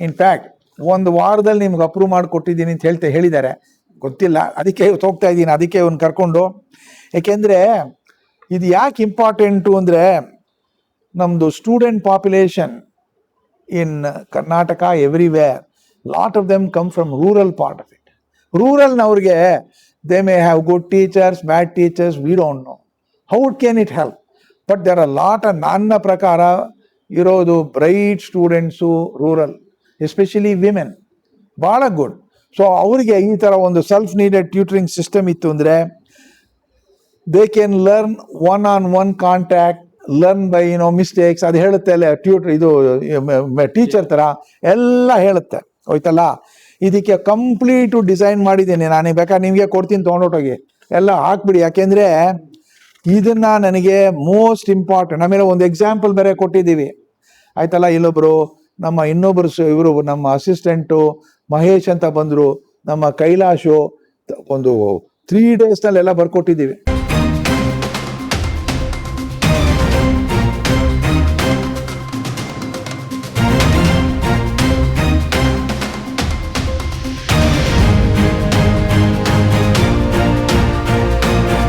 in fact ಒಂದು ವಾರದಲ್ಲಿ ನಿಮ್ಗೆ approve ಮಾಡಿ ಕೊಟ್ಟಿದ್ದೀನಿ ಅಂತ ಹೇಳಿದ್ದಾರೆ, ಗೊತ್ತಿಲ್ಲ, ಅದಕ್ಕೆ ಹೋಗ್ತಾ ಇದ್ದೀನಿ, ಅದಕ್ಕೆ ಅವ್ನು ಕರ್ಕೊಂಡು. ಏಕೆಂದರೆ ಇದು ಯಾಕೆ ಇಂಪಾರ್ಟೆಂಟು ಅಂದರೆ, ನಮ್ಮದು student population in Karnataka, everywhere, lot of them come from rural part of it. Rural navrige, they may have good teachers, bad teachers, we don't know. How can it help? But there are a lot of nanna prakara irodu bright students rural, especially women, bala good. So avrige ee tara ಒಂದು self needed tutoring system ittu andre, they can learn one on one contact, learn by mistakes. ಅದು ಹೇಳುತ್ತೆ ಅಲ್ಲ, tutor ಇದು teacher ಥರ ಎಲ್ಲ ಹೇಳುತ್ತೆ, ಹೋಯ್ತಲ್ಲ. ಇದಕ್ಕೆ ಕಂಪ್ಲೀಟು ಡಿಸೈನ್ ಮಾಡಿದ್ದೀನಿ ನಾನು, ಬೇಕಾದ್ರೆ ನಿಮಗೆ ಕೊಡ್ತೀನಿ, ತೊಗೊಂಡೋಗಿ ಎಲ್ಲ ಹಾಕ್ಬಿಡಿ. ಯಾಕೆಂದರೆ ಇದನ್ನು ನನಗೆ ಮೋಸ್ಟ್ ಇಂಪಾರ್ಟೆಂಟ್. ಆಮೇಲೆ ಒಂದು ಎಕ್ಸಾಂಪಲ್ ಬೇರೆ ಕೊಟ್ಟಿದ್ದೀವಿ, ಆಯ್ತಲ್ಲ. ಇನ್ನೊಬ್ಬರು ಇವರು ನಮ್ಮ ಅಸಿಸ್ಟೆಂಟು ಮಹೇಶ್ ಅಂತ ಬಂದರು, ನಮ್ಮ ಕೈಲಾಶು, ಒಂದು 3 days ಬರ್ಕೊಟ್ಟಿದ್ದೀವಿ.